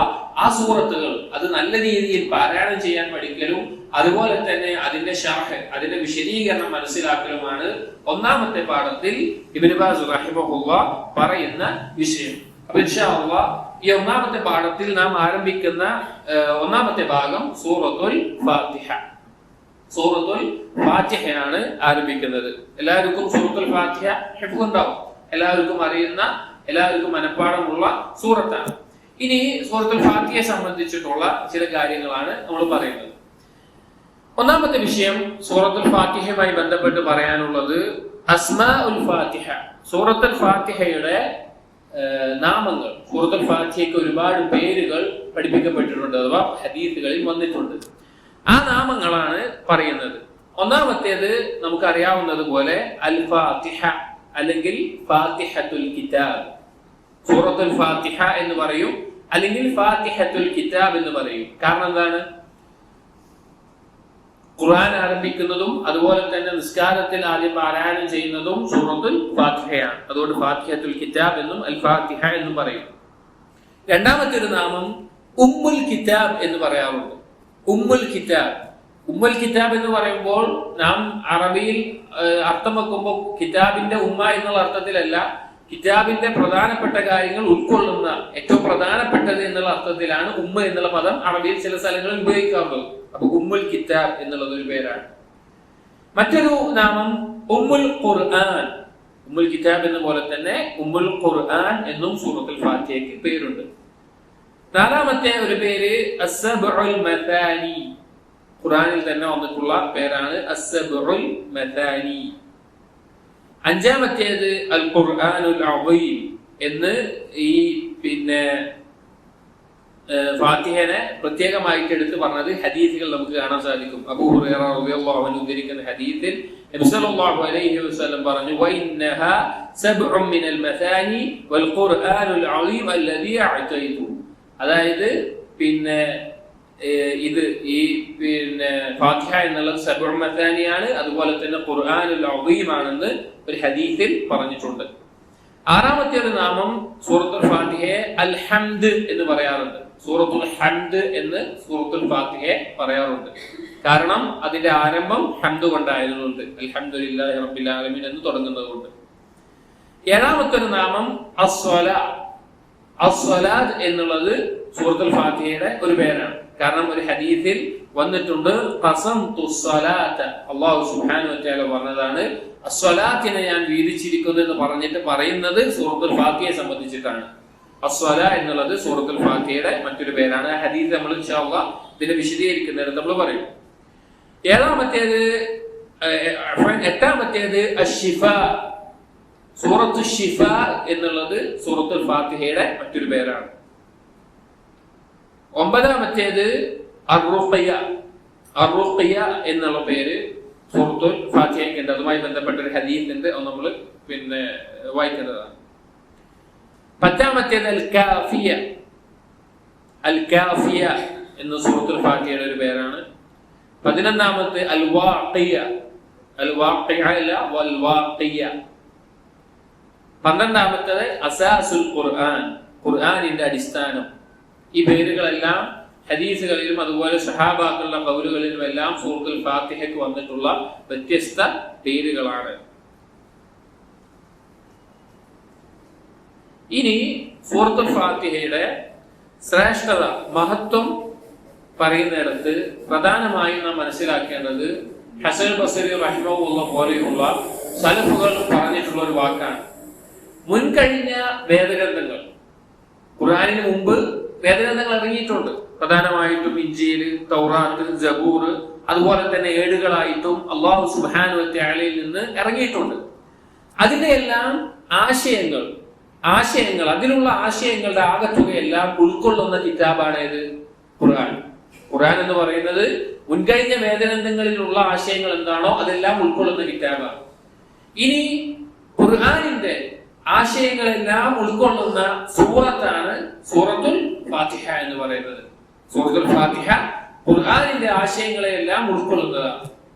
ആ സൂറത്തുകൾ അത് നല്ല രീതിയിൽ പാരായണം ചെയ്യാൻ പഠിക്കലും അതുപോലെ തന്നെ അതിന്റെ ശർഹ്, അതിന്റെ വിശദീകരണം മനസ്സിലാക്കലുമാണ് ഒന്നാമത്തെ പാഠത്തിൽ ഇബ്നു ബാസ് റഹിമഹുല്ലാഹ് പറയുന്ന വിഷയം. അപ്പൊ ഇൻഷാ അല്ലാഹ് ഈ ഒന്നാമത്തെ പാഠത്തിൽ നാം ആരംഭിക്കുന്ന ഒന്നാമത്തെ ഭാഗം സൂറത്തുൽ ഫാത്തിഹ. സൂറത്തുൽ ഫാത്തിഹയാണ് ആരംഭിക്കുന്നത്. എല്ലാവർക്കും സൂറത്തുൽ ഫാത്തിഹ ഹിഫ്ള് ഉണ്ടാവും, എല്ലാവർക്കും അറിയുന്ന, എല്ലാവർക്കും മനഃപ്പാഠമുള്ള സൂറത്താണ്. ഇനി സൂറത്തുൽ ഫാത്തിഹയെ സംബന്ധിച്ചിട്ടുള്ള ചില കാര്യങ്ങളാണ് നമ്മൾ പറയുന്നത്. ഒന്നാമത്തെ വിഷയം സൂറത്തുൽ ഫാത്തിഹയുമായി ബന്ധപ്പെട്ട് പറയാനുള്ളത് അസ്മാഉൽ ഫാത്തിഹ, സൂറത്തുൽ ഫാത്തിഹയുടെ നാമങ്ങൾ. സൂറത്തുൽ ഫാത്തിഹയ്ക്ക് ഒരുപാട് പേരുകൾ പഠിപ്പിക്കപ്പെട്ടിട്ടുണ്ട്, അഥവാ ഹദീസുകളിൽ വന്നിട്ടുണ്ട്. ആ നാമങ്ങളാണ് പറയുന്നത്. ഒന്നാമത്തേത് നമുക്കറിയാവുന്നത് പോലെ അൽ ഫാത്തിഹ അല്ലെങ്കിൽ ഫാത്തിഹത്തുൽ കിതാബ്. സൂറത്തുൽ ഫാത്തിഹ എന്ന് പറയും, അല്ലെങ്കിൽ ഫാത്തിഹത്തുൽ കിതാബ് എന്ന് പറയും. കാരണം എന്താണ്? ഖുർആൻ ആരംഭിക്കുന്നതും അതുപോലെ തന്നെ നിസ്കാരത്തിൽ ആദ്യം പാരായണം ചെയ്യുന്നതും സൂറത്തുൽ ഫാത്തിഹയാണ്. അതുകൊണ്ട് ഫാത്തിഹത്തുൽ കിതാബ് എന്നും അൽ ഫാത്തിഹ എന്നും പറയും. രണ്ടാമത്തെ ഒരു നാമം ഉമ്മുൽ കിതാബ് എന്ന് പറയാറുണ്ട്. ഉമ്മുൽ കിതാബ്. ഉമ്മുൽ കിതാബ് എന്ന് പറയുമ്പോൾ നാം അറബിയിൽ അർത്ഥം വെക്കുമ്പോൾ കിതാബിന്റെ ഉമ്മ എന്നുള്ള അർത്ഥത്തിലല്ല, കിതാബിന്റെ പ്രധാനപ്പെട്ട കാര്യങ്ങൾ ഉൾക്കൊള്ളുന്ന ഏറ്റവും പ്രധാനപ്പെട്ടത് എന്നുള്ള അർത്ഥത്തിലാണ് ഉമ്മ എന്നുള്ള പദം അറബിയിൽ ചില സ്ഥലങ്ങളിൽ ഉപയോഗിക്കാറുള്ളത്. അപ്പൊ ഉമ്മുൽ കിതാബ് എന്നുള്ളത് ഒരു പേരാണ്. മറ്റൊരു നാമം ഉമ്മുൽ ഖുർആൻ. ഉമ്മുൽ കിതാബ് എന്ന പോലെ തന്നെ ഉമ്മുൽ ഖുർആൻ എന്നും സൂറത്തുൽ ഫാത്തിഹയ്ക്ക് പേരുണ്ട്. നാലാമത്തെ ഒരു പേര് അസ്സബ്ഉൽ മഥാനി. ഖുർആനിൽ തന്നെ വന്നിട്ടുള്ള പേരാണ് അസ്സബ്ഉൽ മഥാനി. അഞ്ചാമത്തേത് അൽ ഖുർആനുൽ അദീം എന്ന് ഈ ഫാത്തിഹനെ പ്രത്യേകമായിട്ട് എടുത്ത് പറഞ്ഞത് ഹദീസുകൾ നമുക്ക് കാണാൻ സാധിക്കും. അബൂ ഹുറൈറ റളിയല്ലാഹു അൻഹു ഉദ്ധരിക്കുന്ന ഹദീസിൽ നബി സല്ലല്ലാഹു അലൈഹി വസല്ലം പറഞ്ഞു, വഇന്നഹാ സബ്ഉൻ മിനൽ മസാനി വൽ ഖുർആനുൽ അദീം അല്ലദീ അഅതൈതു. അതായത് ഇത് ഈ ഫാത്തിഹ എന്നുള്ളത് സബ്ഉൽ മസാനിയാണ്, അതുപോലെ തന്നെ ഖുർആനുൽ അദീം ആണെന്ന് ഒരു ഹദീസിൽ പറഞ്ഞിട്ടുണ്ട്. ആറാമത്തെ ഒരു നാമം സൂറത്തുൽ ഫാത്തിഹയെ അൽ ഹംദ് എന്ന് പറയാറുണ്ട്. സൂറത്തുൽ ഹംദ് എന്ന് സൂറത്തുൽ ഫാത്തിഹയെ പറയാറുണ്ട്. കാരണം അതിന്റെ ആരംഭം ഹംദ് കൊണ്ടായതുകൊണ്ട്, അൽഹംദുലില്ലാഹി റബ്ബിൽ ആലമീൻ എന്ന് തുടങ്ങുന്നത് കൊണ്ട്. ഏഴാമത്തെ ഒരു നാമം അസ്സലാത്ത്. അസ്സലാത്ത് എന്നുള്ളത് സൂറത്തുൽ ഫാത്തിഹയുടെ ഒരു പേരാണ്. കാരണം ഒരു ഹദീസിൽ വന്നിട്ടുണ്ട്, ഖസംതു സ്വലാത്ത, അല്ലാഹു സുബ്ഹാനഹു വ തആല പറഞ്ഞതാണ് അസ്സലാത്തിനെ ഞാൻ വീതിച്ചിരിക്കുന്നു എന്ന് പറഞ്ഞിട്ട് പറയുന്നത് സൂറത്തുൽ ഫാത്തിഹയെ സംബന്ധിച്ചിട്ടാണ്. അസ്സല എന്നുള്ളത് സൂറത്തുൽ ഫാത്തിഹയുടെ മറ്റൊരു പേരാണ്. ആ ഹദീസ് നമ്മൾ ഇൻഷാ അല്ലാഹ് ഇതിനെ വിശദീകരിക്കുന്നതിന് നമ്മൾ പറയും. എട്ടാമത്തേത് അശ്ശിഫ. സൂറത്തുൽ ശിഫ എന്നുള്ളത് സൂറത്തുൽ ഫാത്തിഹയുടെ മറ്റൊരു പേരാണ്. ഒമ്പതാമത്തേത് അർറുഖിയ. അർറുഖിയ എന്നുള്ള പേര് സൂറത്തുൽ ഫാത്തിഹയ്ക്കുണ്ട്. അതുമായി ബന്ധപ്പെട്ട ഒരു ഹദീസ് ഉണ്ട്, നമ്മൾ വായിക്കേണ്ടതാണ്. പത്താമത്തേത് അൽ കാഫിയ. അൽ കാഫിയ എന്ന സൂറത്തുൽ ഫാത്തിഹയുടെ ഒരു പേരാണ്. 11ാമത്തെ അൽ വാഖിയ. അൽ വാഖിയ അല്ല, വൽ വാഖിയ. 12ാമത്തേത് അസാസുൽ ഖുർആൻ. ഖുർആനിന്റെ അടിസ്ഥാനം. ഈ പേരുകളെല്ലാം ഹദീസുകളിലും അതുപോലെ സഹാബാക്കളുടെ ഖൗലുകളിലും എല്ലാം സൂറത്തുൽ ഫാത്തിഹയ്ക്ക് വന്നിട്ടുള്ള വ്യത്യസ്ത പേരുകളാണ്. ഇനി സൂറത്തുൽ ഫാത്തിഹയുടെ ശ്രേഷ്ഠത, മഹത്വം പറയുന്നിടത്ത് പ്രധാനമായും നാം മനസ്സിലാക്കേണ്ടത് ഹസൻ ബസരി റഹിമഹുല്ലാഹ് പോലെയുള്ള സലഫുകൾ പറഞ്ഞിട്ടുള്ള ഒരു വാക്കാണ്. മുൻകഴിഞ്ഞ വേദഗ്രന്ഥങ്ങൾ, ഖുർആനിന് മുമ്പ് വേദഗ്രന്ഥങ്ങൾ ഇറങ്ങിയിട്ടുണ്ട്. പ്രധാനമായിട്ടും ഇഞ്ചീൽ, തൗറാത്ത്, സബൂർ, അതുപോലെ തന്നെ ഏടുകളായിട്ടും അല്ലാഹു സുബ്ഹാനഹു വ തആലയിൽ നിന്ന് ഇറങ്ങിയിട്ടുണ്ട്. അതിന്റെ എല്ലാം ആശയങ്ങൾ അതിലുള്ള ആശയങ്ങളുടെ ആകത്തുകയെല്ലാം ഉൾക്കൊള്ളുന്ന കിതാബാണ് ഏത്? ഖുർആൻ. ഖുർആൻ എന്ന് പറയുന്നത് മുൻകഴിഞ്ഞ വേദഗ്രന്ഥങ്ങളിലുള്ള ആശയങ്ങൾ എന്താണോ അതെല്ലാം ഉൾക്കൊള്ളുന്ന കിതാബാണ്. ഇനി ഖുർആനിന്റെ ആശയങ്ങളെല്ലാം ഉൾക്കൊള്ളുന്ന സൂറത്താണ് സൂറത്തുൽ ഫാത്തിഹ എന്ന് പറയുന്നത്. സൂറത്തുൽ ഫാത്തിഹ ഖുർആനിന്റെ ആശയങ്ങളെല്ലാം ഉൾക്കൊള്ളുന്നതാണ്.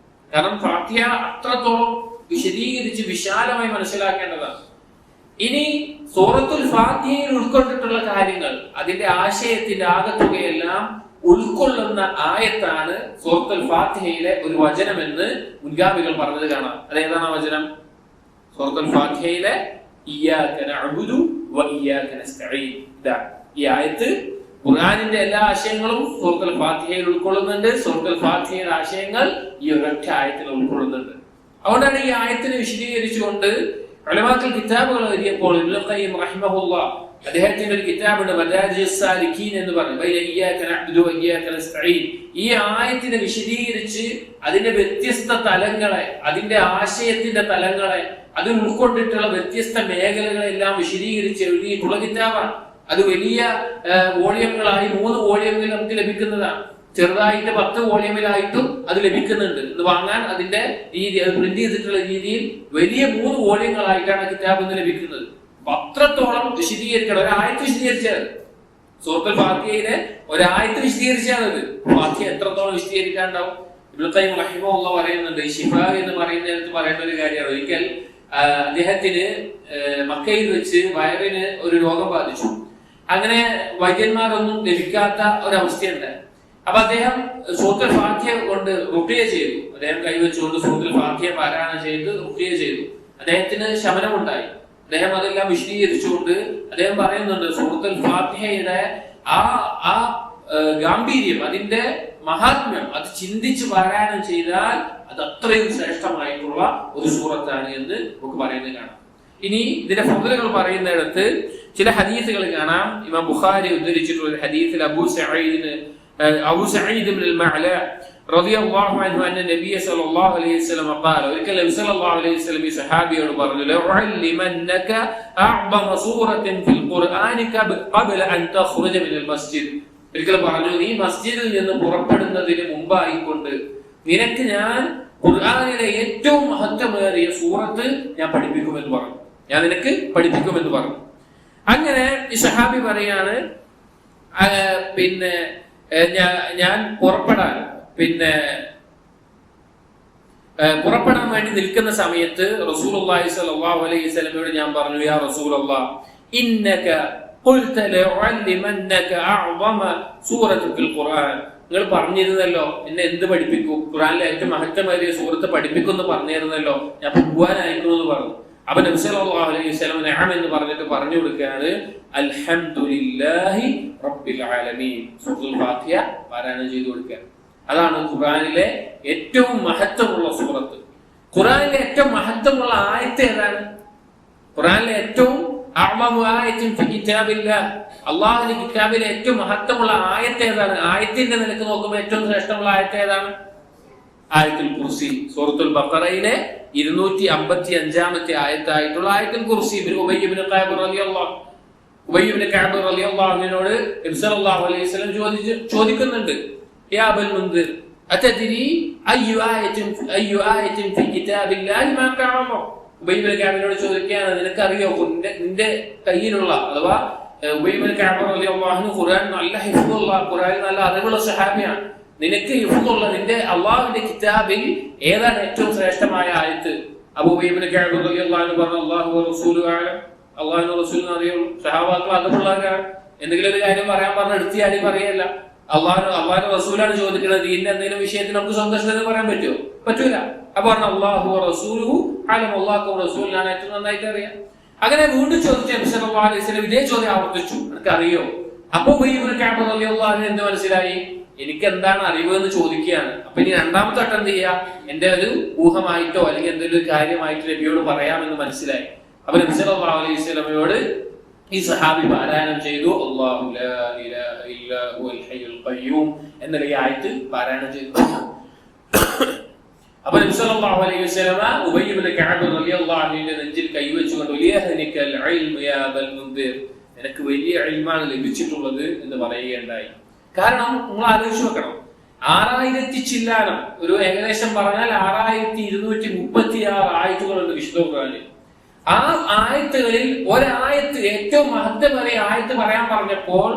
കാരണം ഫാത്തിഹ അത്രത്തോളം വിശദീകരിച്ച് വിശാലമായി മനസ്സിലാക്കേണ്ടതാണ്. ഇനി സൂറത്തുൽ ഫാത്തിഹയിൽ ഉൾക്കൊണ്ടിട്ടുള്ള കാര്യങ്ങൾ, അതിന്റെ ആശയത്തിന്റെ ആകത്തുകയെല്ലാം ഉൾക്കൊള്ളുന്ന ആയത്താണ് സൂറത്തുൽ ഫാത്തിഹയിലെ ഒരു വചനമെന്ന് മുൻഗാമികൾ പറഞ്ഞത് കാണാം. അതേതാണ് ആ വചനം? സൂറത്തുൽ ഫാത്തിഹയിലെ ഇയ്യാക നഅ്ബുദു വ ഇയ്യാക നസ്തഈൻ. ഈ ആയത്ത് ഖുർആനിന്റെ എല്ലാ ആശയങ്ങളും സൂറത്തുൽ ഫാത്തിഹയിൽ ഉൾക്കൊള്ളുന്നുണ്ട്. സൂറത്തുൽ ഫാത്തിഹയുടെ ആശയങ്ങൾ ഈ ഒരൊറ്റ ആയത്തിൽ ഉൾക്കൊള്ളുന്നുണ്ട്. അതുകൊണ്ടാണ് ഈ ആയത്തിനെ വിശദീകരിച്ചുകൊണ്ട് ഉലമാക്കൾ കിതാബുകൾ എഴുതിയപ്പോൾ ഇബ്നുൽ ഖയ്യിം റഹിമഹുല്ലാഹ് അദ്ദേഹത്തിന്റെ ഒരു കിതാബുണ്ട്, മദാരിജുസ് സാലിക്കീൻ എന്ന് പറഞ്ഞു. ഇയ്യാക നഅ്ബുദു വ ഇയ്യാക നസ്തഈൻ. ഈ ആയത്തിനെ വിശദീകരിച്ച് അതിന്റെ വ്യത്യസ്ത തലങ്ങളെ, അതിന്റെ ആശയത്തിന്റെ തലങ്ങളെ, അതിൽ ഉൾക്കൊണ്ടിട്ടുള്ള വ്യത്യസ്ത മേഖലകളെല്ലാം വിശദീകരിച്ച് എഴുതിയിട്ടുള്ള കിതാബാണ്. അത് വലിയ വോളിയങ്ങളായി 3 വോളിയങ്ങളിൽ നമുക്ക് ലഭിക്കുന്നതാണ്. ചെറുതായിട്ട് 10 വോളിയമിലായിട്ടും അത് ലഭിക്കുന്നുണ്ട്. ഇത് വാങ്ങാൻ അതിന്റെ രീതി, അത് പ്രിന്റ് ചെയ്തിട്ടുള്ള രീതിയിൽ വലിയ 3 വോളിയങ്ങളായിട്ടാണ് കിതാബ് എന്ന് ലഭിക്കുന്നത്. അത്രത്തോളം വിശദീകരിക്കണം. ഒരായത്ത് വിശദീകരിച്ചാൽ സൂറത്തുൽ ഫാത്തിഹയിലെ ഒരായത്ത് വിശദീകരിച്ചാണത്. ഫാത്തിഹ എത്രത്തോളം വിശദീകരിക്കാണ്ടാവും? ഇബ്നു ഖയ്യിം റഹിമഹുല്ലാഹ് പറയുന്നുണ്ട്, ഷിഫ എന്ന് പറയുന്ന ഒരു കാര്യമാണ്. ഒരിക്കൽ അദ്ദേഹത്തിന് മക്കയിൽ വെച്ച് വയറിന് ഒരു രോഗം ബാധിച്ചു. അങ്ങനെ വൈദ്യന്മാരൊന്നും ലഭിക്കാത്ത ഒരവസ്ഥയുണ്ട്. അപ്പൊ അദ്ദേഹം സൂറത്തുൽ ഫാത്തിഹ കൊണ്ട് റുഖിയ ചെയ്തു. അദ്ദേഹം കൈവച്ചുകൊണ്ട് സൂറത്തുൽ ഫാത്തിഹ പാരായണം ചെയ്ത് റുഖിയ ചെയ്തു. അദ്ദേഹത്തിന് ശമനമുണ്ടായി. അദ്ദേഹം അതെല്ലാം വിശദീകരിച്ചുകൊണ്ട് അദ്ദേഹം പറയുന്നുണ്ട്, സൂറത്തുൽ ഫാത്തിഹയുടെ ആ ഗാംഭീര്യം, അതിന്റെ മഹാത്മ്യം അത് ചിന്തിച്ച് പാരായണം ചെയ്താൽ അത് അത്രയും ശ്രേഷ്ഠമായിട്ടുള്ള ഒരു സൂറത്താണ് എന്ന് നമുക്ക് പറയുന്നത് കാണാം. ഇനി ഇതിന്റെ ഫضലുകൾ പറയുന്നിടത്ത് ചില ഹദീസുകൾ കാണാം. ഇമാം ബുഖാരി ഉദ്ധരിച്ചിട്ടുള്ള ഒരു ഹദീസിൽ അബൂ സഈദ് ഇബ്നുൽ മഅല റളിയല്ലാഹു അൻഹു അന്ന നബി സല്ലല്ലാഹു അലൈഹി വസല്ലം ഖാല, ഒരിക്കൽ നബി സല്ലല്ലാഹു അലൈഹി വസല്ലം ഈ സഹാബിയോട് പറഞ്ഞു, ലഉഅല്ലിമന്നക അഅ്ദമ സൂറത്തിൻ ഫിൽ ഖുർആനി ഖബ്ല അൻ തഖ്റുജ മിനൽ മസ്ജിദ്. ഒരിക്കൽ പറഞ്ഞു, നീ മസ്ജിദിൽ നിന്ന് പുറപ്പെടുന്നതിന് മുമ്പായിക്കൊണ്ട് നിനക്ക് ഞാൻ ഖുർആനിലെ ഏറ്റവും മഹത്വമേറിയ സൂറത്ത് ഞാൻ പഠിപ്പിക്കുമെന്ന് പറഞ്ഞു. ഞാൻ നിനക്ക് പഠിപ്പിക്കുമെന്ന് പറഞ്ഞു. അങ്ങനെ ഈ സഹാബി പറയാണ്, പിന്നെ ഞാൻ പുറപ്പെടാൻ വേണ്ടി നിൽക്കുന്ന സമയത്ത് റസൂലുള്ളാഹി സ്വല്ലല്ലാഹു അലൈഹി വസല്ലമയോട് ഞാൻ പറഞ്ഞു, യാ റസൂലല്ലാഹ് ഇന്നക ഖുൽത ലഉഅല്ലിമന്നക അഅ്ദമ സൂറത്തുൻ ഫിൽ ഖുർആൻ. നിങ്ങൾ പറഞ്ഞിരുന്നല്ലോ എന്നെ എന്ത് പഠിപ്പിക്കൂ, ഖുർആനിലെ ഏറ്റവും മഹത്വമേറിയ സൂറത്ത് പഠിപ്പിക്കുമെന്ന് പറഞ്ഞിരുന്നല്ലോ, ഞാൻ പോവാനായിരിക്കുന്നു എന്ന് പറഞ്ഞു. അപ്പൊ നബി സല്ലല്ലാഹു അലൈഹി വസല്ലം നഅം എന്ന് പറഞ്ഞിട്ട് പറഞ്ഞു കൊടുക്കുകയാണ്, അൽഹംദുലില്ലാഹി റബ്ബിൽ ആലമീൻ. സൂറത്തുൽ ഫാത്തിഹ പാരായണം ചെയ്തു കൊടുക്കുക. അതാണ് ഖുർആനിലെ ഏറ്റവും മഹത്വമുള്ള സൂറത്ത്. ഖുർആനിലെ ഏറ്റവും മഹത്വമുള്ള ആയത്ത് ഏതാണ്? ഖുർആനിലെ ഏറ്റവും അള്ളാഹുവിന്റെ കിതാബിലെ ഏറ്റവും മഹത്വമുള്ള ആയത്ത് ഏതാണ്? ആയത്തിന്റെ നിലക്ക് നോക്കുമ്പോൾ ഏറ്റവും ശ്രേഷ്ഠമുള്ള ആയത്ത് ഏതാണ്? ആയത്തുൽ കുർസി. സൂറത്തുൽ ബഖറയിലെ 255-ാമത്തെ ആയത്തായിട്ടുള്ള ആയത്തുൽ കുർസി. ഉബയ്യ് ഇബ്നു കഅബ് റളിയല്ലാഹു അൻഹുവിനോട് നബി സല്ലല്ലാഹു അലൈഹി വസല്ലം ചോദിക്കുന്നുണ്ട്, യാ അബൽ മുൻദിർ അതദ്രി അയ്യു ആയത്തിൻ ഫി കിതാബില്ലാഹി മാ കഅമ. ഉബയ്യ് ഇബ്നു കഅബിനോട് ചോദിക്കുകയാണ്, നിനക്കറിയോ നിന്റെ കയ്യിലുള്ള, അഥവാ ഉബയ്യ് ഇബ്നു കഅബ് റളിയല്ലാഹു അൻഹു ഖുർആൻ നല്ല ഹിഫ്ളുള്ള, ഖുർആനിൽ നല്ല അറിവുള്ള സഹാബിയാണ്. നിനക്ക് ഹിഫ്ളുള്ള നിന്റെ അള്ളാഹുവിന്റെ കിതാബിൽ ഏതാണ് ഏറ്റവും ശ്രേഷ്ഠമായ ആയത്ത്? അബൂ ഉബയ്യ് ഇബ്നു കഅബ് റളിയല്ലാഹു അൻഹു പറഞ്ഞു, അല്ലാഹു വറസൂലു അഅലം. അള്ളാഹുവിന്റെ റസൂലിനെ അറിയുള്ളൂ. സഹാബാക്കൾ അതുള്ളവരാണ്. എന്തെങ്കിലും ഒരു കാര്യം പറയാൻ പറഞ്ഞ എടുത്തിയാലും പറയല്ല. അള്ളാഹുവിന്റെ റസൂലാണ് ചോദിക്കുന്നത്. ഇതിന്റെ എന്തെങ്കിലും വിഷയത്തിൽ നമുക്ക് സന്തോഷത്തിന് പറയാൻ പറ്റുമോ? പറ്റൂല. അപ്പൊ പറഞ്ഞു, അല്ലാഹു വറസൂലുഹു അഅലം. അള്ളാഹു റസൂലിനാണ് ഏറ്റവും നന്നായിട്ട് അറിയാം. അങ്ങനെ വീണ്ടും ചോദിച്ചു നബി സല്ലല്ലാഹു അലൈഹി വസല്ലം ഇതേ ചോദ്യം ആവർത്തിച്ചു, നിനക്ക് അറിയോ? അപ്പൊ ഉബയ്യ് ഇബ്നു കഅബ് റളിയല്ലാഹു അൻഹു എന്ത് മനസ്സിലായി? എനിക്ക് എന്താണ് അറിവ് എന്ന് ചോദിക്കുകയാണ്. അപ്പൊ ഇനി രണ്ടാമത്തെ വട്ടം എന്ത് ചെയ്യാം? എന്റെ ഒരു ഊഹമായിട്ടോ അല്ലെങ്കിൽ എന്തെങ്കിലും ഒരു കാര്യമായിട്ടോ നബിയോട് പറയാമെന്ന് മനസ്സിലായി. അപ്പൊ നബി സല്ലല്ലാഹു അലൈഹി വസല്ലമയോട് ഈ സഹാബി പാരായണം ചെയ്തു, അല്ലാഹു ലാ ഇലാഹ ഇല്ലാ ഹുവൽ ഹയ്യുൽ ഖയ്യൂം എന്ന ഈ ആയത്ത് പാരായണം ചെയ്തു. അപ്പൊ നബി സല്ലല്ലാഹു അലൈഹി വസല്ലമ ഉബയ്യ് ഇബ്നു കഅബ് റളിയല്ലാഹു അൻഹുവിന്റെ നെഞ്ചിൽ കൈവച്ചുകൊണ്ട്, ലിയഹ്നികൽ ഇൽമു യാ അബൽ മുൻദിർ, നിനക്ക് വലിയ ഇൽമാണ് ലഭിച്ചിട്ടുള്ളത് എന്ന് പറയുകയുണ്ടായി. കാരണം നിങ്ങൾ ആലോചിച്ച് നോക്കണം, 6000 ചില്ലാനം, ഒരു ഏകദേശം പറഞ്ഞാൽ 6236 ആയത്തുകളുണ്ട് വിശുദ്ധ ഖുർആനിൽ. ആ ആയത്തുകളിൽ ഒരായത്ത്, ഏറ്റവും മഹത്വമേറിയ ആയത്ത് പറയാൻ പറഞ്ഞപ്പോൾ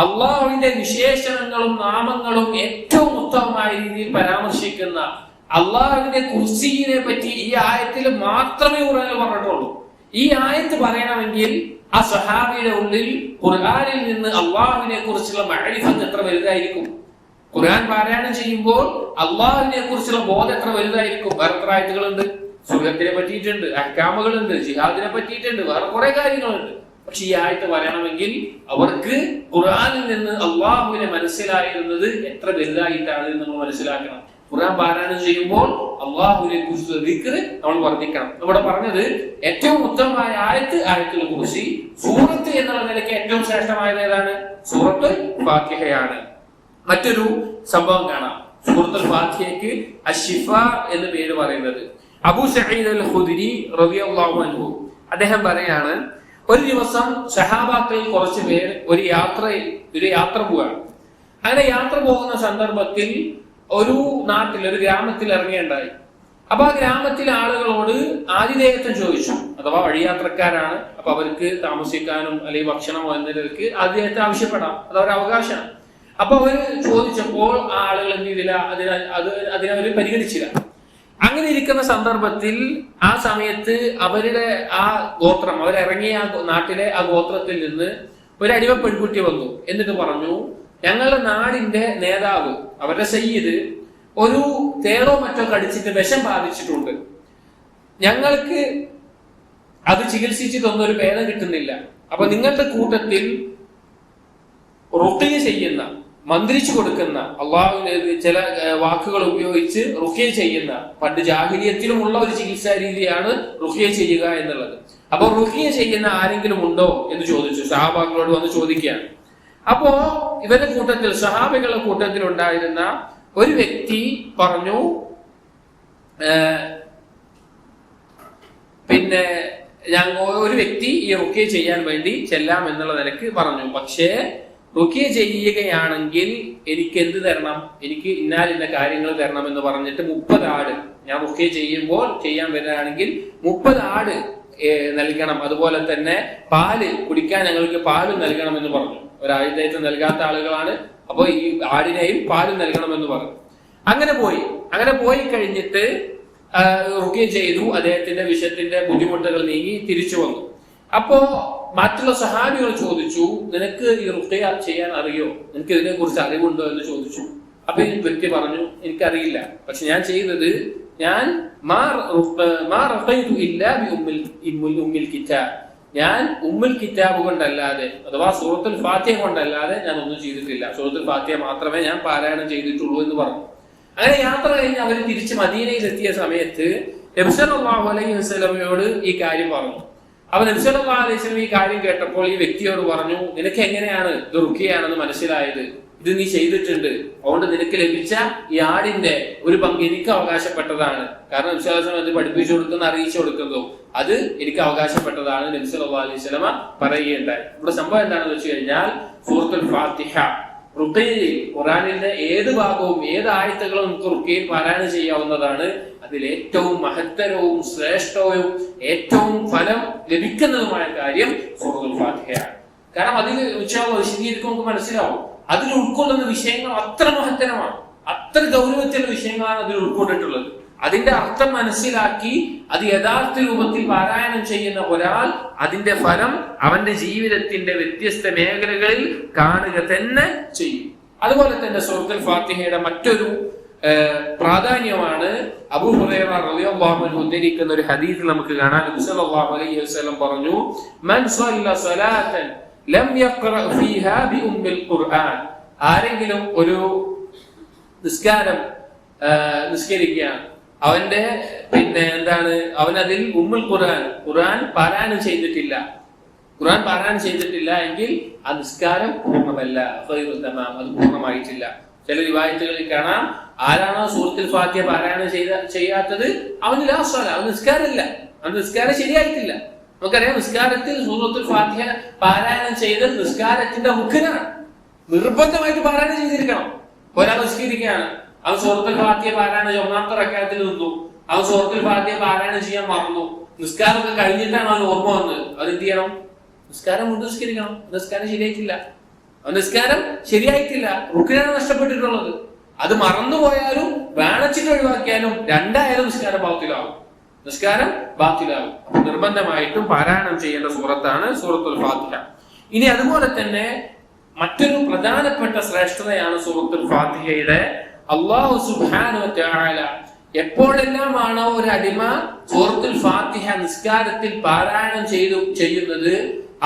അള്ളാഹുവിന്റെ വിശേഷണങ്ങളും നാമങ്ങളും ഏറ്റവും ഉത്തമമായ രീതിയിൽ പരാമർശിക്കുന്ന അള്ളാഹുവിന്റെ കുർസിയെ പറ്റി ഈ ആയത്തിൽ മാത്രമേ ഖുർആനിൽ പറഞ്ഞിട്ടുള്ളൂ. ഈ ആയത്ത് പറയണമെങ്കിൽ ആ സഹാബിയുടെ ഉള്ളിൽ ഖുർആനിൽ നിന്ന് അള്ളാഹുവിനെ കുറിച്ചുള്ള മഅരിഫത്ത് എത്ര വലുതായിരിക്കും. ഖുർആൻ പാരായണം ചെയ്യുമ്പോൾ അള്ളാഹുവിനെ കുറിച്ചുള്ള ബോധം എത്ര വലുതായിരിക്കും. വേറെ എത്ര ആയത്തുകളുണ്ട്? സ്വർഗത്തിനെ പറ്റിയിട്ടുണ്ട്, അഹ്കാമുകളുണ്ട്, ജിഹാദിനെ പറ്റിയിട്ടുണ്ട്, വേറെ കുറെ കാര്യങ്ങളുണ്ട്. പക്ഷെ ഈ ആയത്ത് പറയണമെങ്കിൽ അവർക്ക് ഖുർആനിൽ നിന്ന് അള്ളാഹുവിനെ മനസ്സിലായിരുന്നത് എത്ര വലുതായിട്ടാണ് നമ്മൾ മനസ്സിലാക്കണം. ഖുർആൻ പാരായണം ചെയ്യുമ്പോൾ അള്ളാഹുവിനെ കുറിച്ചുള്ള ദിക്ർ നമ്മൾ വർദ്ധിക്കണം. ഇവിടെ പറഞ്ഞത് ഏറ്റവും ഉത്തമമായ ആയത്ത് ആയത്തുൽ കുർസി. സൂറത്ത് എന്നുള്ള നിലയ്ക്ക് ഏറ്റവും ശ്രേഷ്ഠമായത് ഏതാണ്? സൂറത്തുൽ ഫാത്തിഹയാണ്. മറ്റൊരു സംഭവം കാണാം. സൂറത്തുൽ ഫാത്തിഹയ്ക്ക് അശ്ശിഫ എന്ന് പേര് പറയുന്നത്. അബൂ സഈദ് അൽ ഖുദ്രി റളിയല്ലാഹു അൻഹു അദ്ദേഹം പറയാണ്, ഒരു ദിവസം സഹാബാക്കളിൽ കുറച്ച് പേർ ഒരു യാത്ര പോവുകയാണ്. അങ്ങനെ യാത്ര പോകുന്ന സന്ദർഭത്തിൽ ഒരു നാട്ടിൽ, ഒരു ഗ്രാമത്തിൽ ഇറങ്ങേണ്ടായി. അപ്പൊ ആ ഗ്രാമത്തിലെ ആളുകളോട് ആതിഥേയത്വം ചോദിച്ചു. അഥവാ വഴിയാത്രക്കാരാണ്, അപ്പൊ അവർക്ക് താമസിക്കാനും അല്ലെങ്കിൽ ഭക്ഷണമോ എന്നതിലേക്ക് ആതിഥേയത്വം ആവശ്യപ്പെടാം, അതവരുടെ അവകാശമാണ്. അപ്പൊ അവര് ചോദിച്ചപ്പോൾ ആ ആളുകൾ എന്ത് ചെയ്തില്ല, അതിനവര് പരിഗണിച്ചില്ല. അങ്ങനെ ഇരിക്കുന്ന സന്ദർഭത്തിൽ ആ സമയത്ത് അവരുടെ ആ ഗോത്രം, അവരിറങ്ങിയ ആ നാട്ടിലെ ആ ഗോത്രത്തിൽ നിന്ന് ഒരു അടിമ പെൺകുട്ടി വന്നു. എന്നിട്ട് പറഞ്ഞു, ഞങ്ങളുടെ നാടിന്റെ നേതാവ്, അവരുടെ സയ്യിദ് ഒരു തേളോ മറ്റോ കടിച്ചിട്ട് വിഷം ബാധിച്ചിട്ടുണ്ട്. ഞങ്ങൾക്ക് അത് ചികിത്സിച്ചിട്ടൊന്നും ഒരു ഭേദം കിട്ടുന്നില്ല. അപ്പൊ നിങ്ങളുടെ കൂട്ടത്തിൽ റുഖ്യ ചെയ്യുന്ന, മന്ത്രിച്ചു കൊടുക്കുന്ന, അള്ളാഹുവിന് ചില വാക്കുകൾ ഉപയോഗിച്ച് റുഖ്യ ചെയ്യുന്ന, പണ്ട് ജാഹിലിയത്തിലുമുള്ള ഒരു ചികിത്സാ രീതിയാണ് റുഖ്യ ചെയ്യുക എന്നുള്ളത്. അപ്പൊ റുഖ്യ ചെയ്യുന്ന ആരെങ്കിലും ഉണ്ടോ എന്ന് ചോദിച്ചു. സഹാബാക്കളോട് വന്ന് ചോദിക്കുകയാണ്. അപ്പോ ഇവരുടെ കൂട്ടത്തിൽ, സഹാബികളുടെ കൂട്ടത്തിൽ ഉണ്ടായിരുന്ന ഒരു വ്യക്തി പറഞ്ഞു, പിന്നെ ഒരു വ്യക്തി ഈ റുഖ്യ ചെയ്യാൻ വേണ്ടി ചെല്ലാം എന്നുള്ള നിലക്ക് പറഞ്ഞു. പക്ഷേ റുഖ്യ ചെയ്യുകയാണെങ്കിൽ എനിക്ക് എന്ത് തരണം, എനിക്ക് ഇന്നാലിന്ന കാര്യങ്ങൾ തരണം എന്ന് പറഞ്ഞിട്ട് 30 ആട്, ഞാൻ റുഖ്യ ചെയ്യുമ്പോൾ ചെയ്യാൻ വരികയാണെങ്കിൽ 30 ആട് നൽകണം. അതുപോലെ തന്നെ പാല് കുടിക്കാൻ ഞങ്ങൾക്ക് പാല് നൽകണം എന്ന് പറഞ്ഞു. ഒരാഴ്ചയായിട്ട് നൽകാത്ത ആളുകളാണ്. അപ്പൊ ഈ ആടിനെയും പാലും നൽകണമെന്ന് പറഞ്ഞു. അങ്ങനെ പോയി കഴിഞ്ഞിട്ട് റുഖ്യ ചെയ്തു. അദ്ദേഹത്തിന്റെ വിഷത്തിന്റെ ബുദ്ധിമുട്ടുകൾ നീങ്ങി തിരിച്ചു വന്നു. അപ്പോ മറ്റുള്ള സഹാബികൾ ചോദിച്ചു, നിനക്ക് ഈ റുഖ്യ ചെയ്യാൻ അറിയോ, നിനക്ക് ഇതിനെ കുറിച്ച് അറിവുണ്ടോ എന്ന് ചോദിച്ചു. അപ്പൊ ഈ വ്യക്തി പറഞ്ഞു, എനിക്കറിയില്ല, പക്ഷെ ഞാൻ ചെയ്തത്, ഞാൻ ഞാൻ ഉമ്മുൽ കിതാബ് കൊണ്ടല്ലാതെ, അഥവാ സൂറത്തുൽ ഫാത്തിഹ കൊണ്ടല്ലാതെ ഞാൻ ഒന്നും ചെയ്തിട്ടില്ല. സൂറത്തുൽ ഫാത്തിഹ മാത്രമേ ഞാൻ പാരായണം ചെയ്തിട്ടുള്ളൂ എന്ന് പറഞ്ഞു. അങ്ങനെ യാത്ര കഴിഞ്ഞ് അവർ തിരിച്ച് മദീനയിൽ എത്തിയ സമയത്ത് നബി സല്ലല്ലാഹു അലൈഹി വസല്ലമയോട് ഈ കാര്യം പറഞ്ഞു. അപ്പൊ നബി സല്ലല്ലാഹു അലൈഹി വസല്ലം ഈ കാര്യം കേട്ടപ്പോൾ ഈ വ്യക്തിയോട് പറഞ്ഞു, നിനക്ക് എങ്ങനെയാണ് ഇത് റുഖ്യയാണെന്ന് മനസ്സിലായത്? ഇത് നീ ചെയ്തിട്ടുണ്ട്, അതുകൊണ്ട് നിനക്ക് ലഭിച്ച ഈ ആടിന്റെ ഒരു പങ്ക് എനിക്ക് അവകാശപ്പെട്ടതാണ്. കാരണം നബി സല്ലല്ലാഹു അലൈഹി വസല്ലം അത് പഠിപ്പിച്ചു കൊടുക്കുന്ന, അറിയിച്ചു കൊടുക്കുന്നതോ അത് എനിക്ക് അവകാശപ്പെട്ടതാണ് നബി സല്ലല്ലാഹു അലൈഹി വസല്ലം പറയുകയുണ്ടായി. ഇവിടെ സംഭവം എന്താണെന്ന് വെച്ച് കഴിഞ്ഞാൽ, സൂറത്തുൽ ഫാത്തിഹ റുഖ്യയിൽ, ഖുർആനിന്റെ ഏത് ഭാഗവും ഏത് ആയത്തുകളും നമുക്ക് റുഖ്യയിൽ പാരായണം ചെയ്യാവുന്നതാണ്. അതിൽ ഏറ്റവും മഹത്തരവും ശ്രേഷ്ഠവും ഏറ്റവും ഫലം ലഭിക്കുന്നതുമായ കാര്യം സൂറത്തുൽ ഫാത്തിഹയാണ്. കാരണം അതിൽ വിശദീകരിക്കും നമുക്ക് മനസ്സിലാവും. അതിൽ ഉൾക്കൊള്ളുന്ന വിഷയങ്ങൾ അത്ര മഹത്തരമാണ്, അത്ര ഗൗരവത്തിലുള്ള വിഷയങ്ങളാണ് അതിൽ ഉൾക്കൊണ്ടിട്ടുള്ളത്. അതിന്റെ അർത്ഥം മനസ്സിലാക്കി അത് യഥാർത്ഥ രൂപത്തിൽ പാരായണം ചെയ്യുന്ന ഒരാൾ അതിന്റെ ഫലം അവന്റെ ജീവിതത്തിന്റെ വ്യത്യസ്ത മേഖലകളിൽ കാണുക തന്നെ ചെയ്യും. അതുപോലെ തന്നെ സൂറത്തുൽ ഫാത്തിഹയുടെ മറ്റൊരു പ്രാധാന്യമാണ് അബൂ ഹുറൈറ റളിയല്ലാഹു അൻഹു ഉദ്ധരിക്കുന്ന ഒരു ഹദീസിൽ നമുക്ക് കാണാം. നബി സല്ലല്ലാഹു അലൈഹി വസല്ലം പറഞ്ഞു, മൻ സല്ല സലാത്തൻ ലം യഖറ ഫീഹാ ബി ഉമ്മിൽ ഖുർആൻ. ആരെങ്കിലും ഒരു നിസ്കാരം നിസ്കരിക്കുകയാണ്, അവന്റെ അവനതിൽ ഉമ്മുൽ ഖുർആൻ പാരായണം ചെയ്തിട്ടില്ല എങ്കിൽ ആ നിസ്കാരം പൂർണ്ണമല്ല, അത് പൂർണ്ണമായിട്ടില്ല. ചില റിവായത്തുകളിൽ കാണാം, ആരാണോ സൂറത്തുൽ ഫാത്തിഹ പാരായണം ചെയ്യാത്തത് അവന് ലാ സ്വലാ, അവൻ നിസ്കാരമില്ല, അവൻ നിസ്കാരം ശരിയായിട്ടില്ല. നമുക്കറിയാം, നിസ്കാരത്തിൽ സൂറത്തുൽ ഫാത്തിഹ പാരായണം ചെയ്ത് നിസ്കാരത്തിന്റെ റുക്നാണ്, നിർബന്ധമായിട്ട് പാരായണം ചെയ്തിരിക്കണം. ഒരാൾ നിസ്കരിക്കുകയാണ്, അവൻ സൂറത്തുൽ ഫാത്തിഹ പാരായണം 1ാമത്തെ റക്അത്തിൽ നിന്നു, അവൻ സൂറത്തുൽ ഫാത്തിഹ പാരായണം ചെയ്യാൻ മറന്നു, നിസ്കാരമൊക്കെ കഴിഞ്ഞിട്ടാണ് അവൻ ഓർമ്മ വന്നത്, അത് എന്ത് ചെയ്യണം? നിസ്കാരം കൊണ്ട് നിസ്കരിക്കണം. നിസ്കാരം ശരിയായിട്ടില്ല, അവൻ നിസ്കാരം ശരിയായിട്ടില്ല, റുക്നാണ് നഷ്ടപ്പെട്ടിട്ടുള്ളത്. അത് മറന്നുപോയാലും വേണച്ചിട്ട് ഒഴിവാക്കിയാലും രണ്ടായാലും നിസ്കാരം ബാത്തിലാവും. നിർബന്ധമായിട്ടും പാരായണം ചെയ്യേണ്ട സൂറത്താണ് സൂറത്തുൽ ഫാത്തിഹ. ഇനി അതുപോലെ തന്നെ മറ്റൊരു പ്രധാനപ്പെട്ട ശ്രേഷ്ഠതയാണ് സൂറത്തുൽ ഫാത്തിഹയുടെ. അല്ലാഹു സുബ്ഹാനഹു വ തആല എപ്പോഴെല്ലാമാണോ ഒരു അടിമ സൂറത്തുൽ ഫാത്തിഹ നിസ്കാരത്തിൽ പാരായണം ചെയ്യുന്നത്,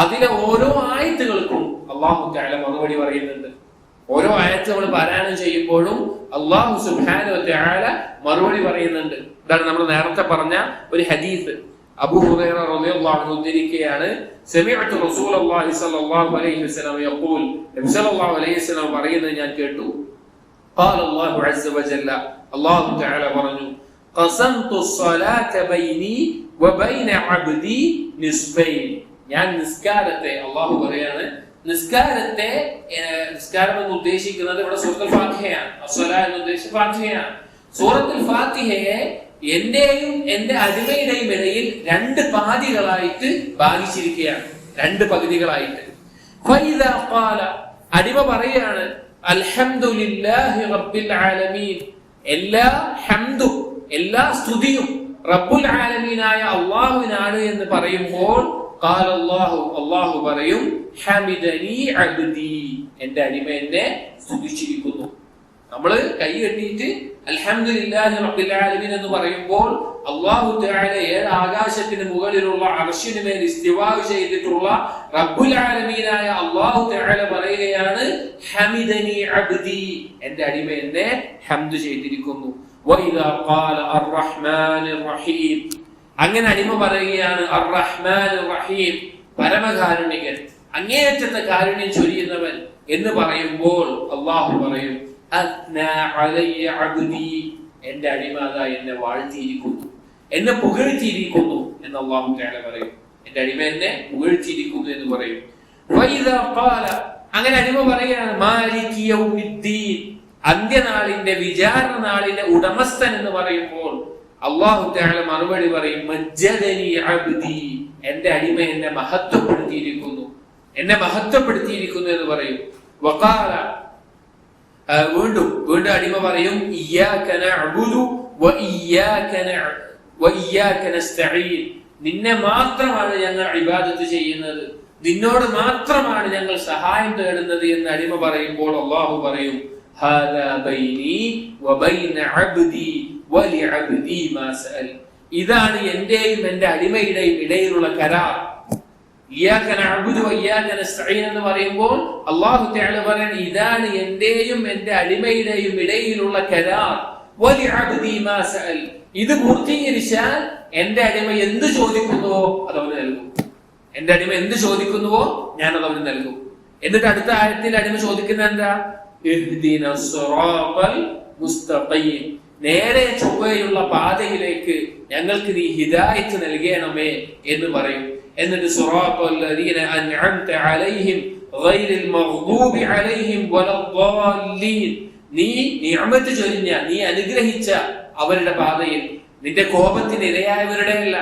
അതിലെ ഓരോ ആയത്തുകൾക്കും അല്ലാഹു തആല മറുപടി പറയുന്നുണ്ട്. ഓരോ ആയത്ത് നമ്മൾ പാരായണം ചെയ്യുമ്പോഴും അല്ലാഹു സുബ്ഹാനഹു വ തആല മറുപടി പറയുന്നുണ്ട്. ഇതാണ് നമ്മൾ നേരത്തെ പറഞ്ഞ ഒരു ഹദീസ്. അബൂ ഹുറൈറ റളിയല്ലാഹു അൻഹു ഉദ്ധരിക്കുകയാണ്, സമിഅതു റസൂലുള്ളാഹി സ്വല്ലല്ലാഹു അലൈഹി വസല്ലം യഖൂൽ, നബി സല്ലല്ലാഹു അലൈഹി വസല്ലം പറയുന്നത് ഞാൻ കേട്ടു. ഖാല അല്ലാഹു അസ്സ വജല്ല, അല്ലാഹു തആല പറഞ്ഞു, ഖസംതു സ്വലാത ബൈനി വബൈന അബ്ദി നിസ്ഫൈൻ. ഞാൻ നിസ്കാരത്തെ, അല്ലാഹു പറയാണ്, നിസ്കാരം എന്ന് ഉദ്ദേശിക്കുന്നത് ഇവിടെ സൂറത്തുൽ ഫാത്തിഹയാണ്. അസ്സലാ എന്ന് ഉദ്ദേശിച്ച ഫാത്തിഹയാണ്. സൂറത്തുൽ ഫാത്തിഹയെ എന്റെയും എന്റെ അടിമയുടെയും ഇടയിൽ രണ്ട് പാതികളായിട്ട് ഭാഗിച്ചിരിക്കുകയാണ്, രണ്ട് പകുതികളായിട്ട്. ഫൈദാ ഖാല, അടിമ പറയാണ് അൽഹംദുലില്ലാഹി റബ്ബിൽ ആലമീൻ, എല്ലാ ഹംദും എല്ലാ സ്തുതിയും റബ്ബുൽ ആലമീനായ അല്ലാഹുവിനാണ് എന്ന് പറയുമ്പോൾ ഖാല അല്ലാഹു പറയും ഹമിദനി അബ്ദി, എന്റെ അടിമ എന്നെ സ്തുതിച്ചിരിക്കുന്നു. നമ്മൾ കൈ കെട്ടിയിട്ട് അൽഹംദുലില്ലാഹി റബ്ബിൽ ആലമീൻ എന്ന് പറയുമ്പോൾ അല്ലാഹു തആല 7 ആകാശത്തിന് മുകളിലുള്ള അർശിന് മേൽ ഇസ്തിവാ ചെയ്തിട്ടുള്ള റബ്ബുൽ ആലമീനായ അല്ലാഹു തആല പറയുകയാണ് ഹമിദനി അബ്ദി, എന്റെ അടിമ എന്നെ ഹംദ് ചെയ്തിരിക്കുന്നു. വഇദാ ഖാല അർറഹ്മാനിർ റഹീം, അങ്ങനെ അടിമ പറയുകയാണ് അർറഹ്മാനിർ റഹീം, പരമകാരുണികൻ, അങ്ങേയറ്റത്തെ കാരുണ്യം ചൊരിയുന്നവൻ എന്ന് പറയുമ്പോൾ അല്ലാഹു പറയും അത്നാ അലയ്യ അബ്ദി, എന്റെ അടിമ അതാ എന്നെ വാഴ്ത്തിയിരിക്കുന്നു, എന്നെ പുകഴ്ത്തിയിരിക്കുന്നു എന്ന് അല്ലാഹു തആല പറയും. എന്റെ അടിമ എന്നെ പുകഴ്ത്തിയിരിക്കുന്നു എന്ന് പറയും. വഇദാ ഖാല, അങ്ങനെ അടിമ പറയുകയാണ് മാലികി യൗമിദ്ദീൻ, അന്ത്യനാളിന്റെ വിചാരണ നാളിന്റെ ഉടമസ്ഥൻ എന്ന് പറയുമ്പോൾ അല്ലാഹു തആല മറുപടി പറയും മജ്ജദനി അബ്ദി, എന്റെ അടിമ എന്നെ മഹത്വപ്പെടുത്തിയിരിക്കുന്നു, എന്നെ മഹത്വപ്പെടുത്തിയിരിക്കുന്നു എന്ന് പറയും. വഖാല, വീണ്ടും അടിമ പറയും ഇയ്യാക നഅ്ബുദു വഇയ്യാക നസ്തഈൻ, നിന്നെ മാത്രമാണ് ഞങ്ങൾ ഇബാദത്ത് ചെയ്യുന്നത്, നിന്നോട് മാത്രമാണ് ഞങ്ങൾ സഹായം തേടുന്നത് എന്ന് അടിമ പറയുമ്പോൾ അല്ലാഹു പറയും ഹാദാ ബൈനി വബൈന അബ്ദി വലിഅബ്ദി മാ സഅൽ, ഇതാണ് എന്റെയും എന്റെ അടിമയുടെയും ഇടയിലുള്ള കരാർ. ഇയ്യാക നഅ്ബുദു വഇയ്യാക നസ്തഈൻ എന്ന് പറയുമ്പോൾ അല്ലാഹു തആല പറയുന്നു ഇതാണ് എന്റെയും എന്റെ അടിമയുടെയും ഇടയിലുള്ള കരാർ. വലിഅബ്ദി മാ സഅൽ, ഇത് പൂർത്തീകരിച്ചാൽ എന്റെ അടിമ എന്ത് ചോദിക്കുന്നുവോ അത് അവന് നൽകും. എന്റെ അടിമ എന്ത് ചോദിക്കുന്നുവോ ഞാൻ അത് അവന് നൽകും. എന്നിട്ട് അടുത്ത ആയത്തിൽ അടിമ ചോദിക്കുന്നത് എന്താ? ഇഹ്ദിനസ് സിറാത്തൽ മുസ്തഖീം, നേരെ ചൊവ്വയുള്ള പാതയിലേക്ക് ഞങ്ങൾക്ക് നീ ഹിദായത്ത് നൽകണമേ എന്ന് പറയും. എന്നിട്ട് സിറാത്തൽ ലദീന അൻഅംത അലൈഹിം ഗൈറിൽ മഗ്ദൂബി അലൈഹിം വലദ്ദാല്ലീൻ, നീ നിഅമത്ത് ചൊരിഞ്ഞ, നീ അനുഗ്രഹിച്ച അവരുടെ പാതയിൽ, നിന്റെ കോപത്തിന് ഇരയായവരുടെ അല്ല,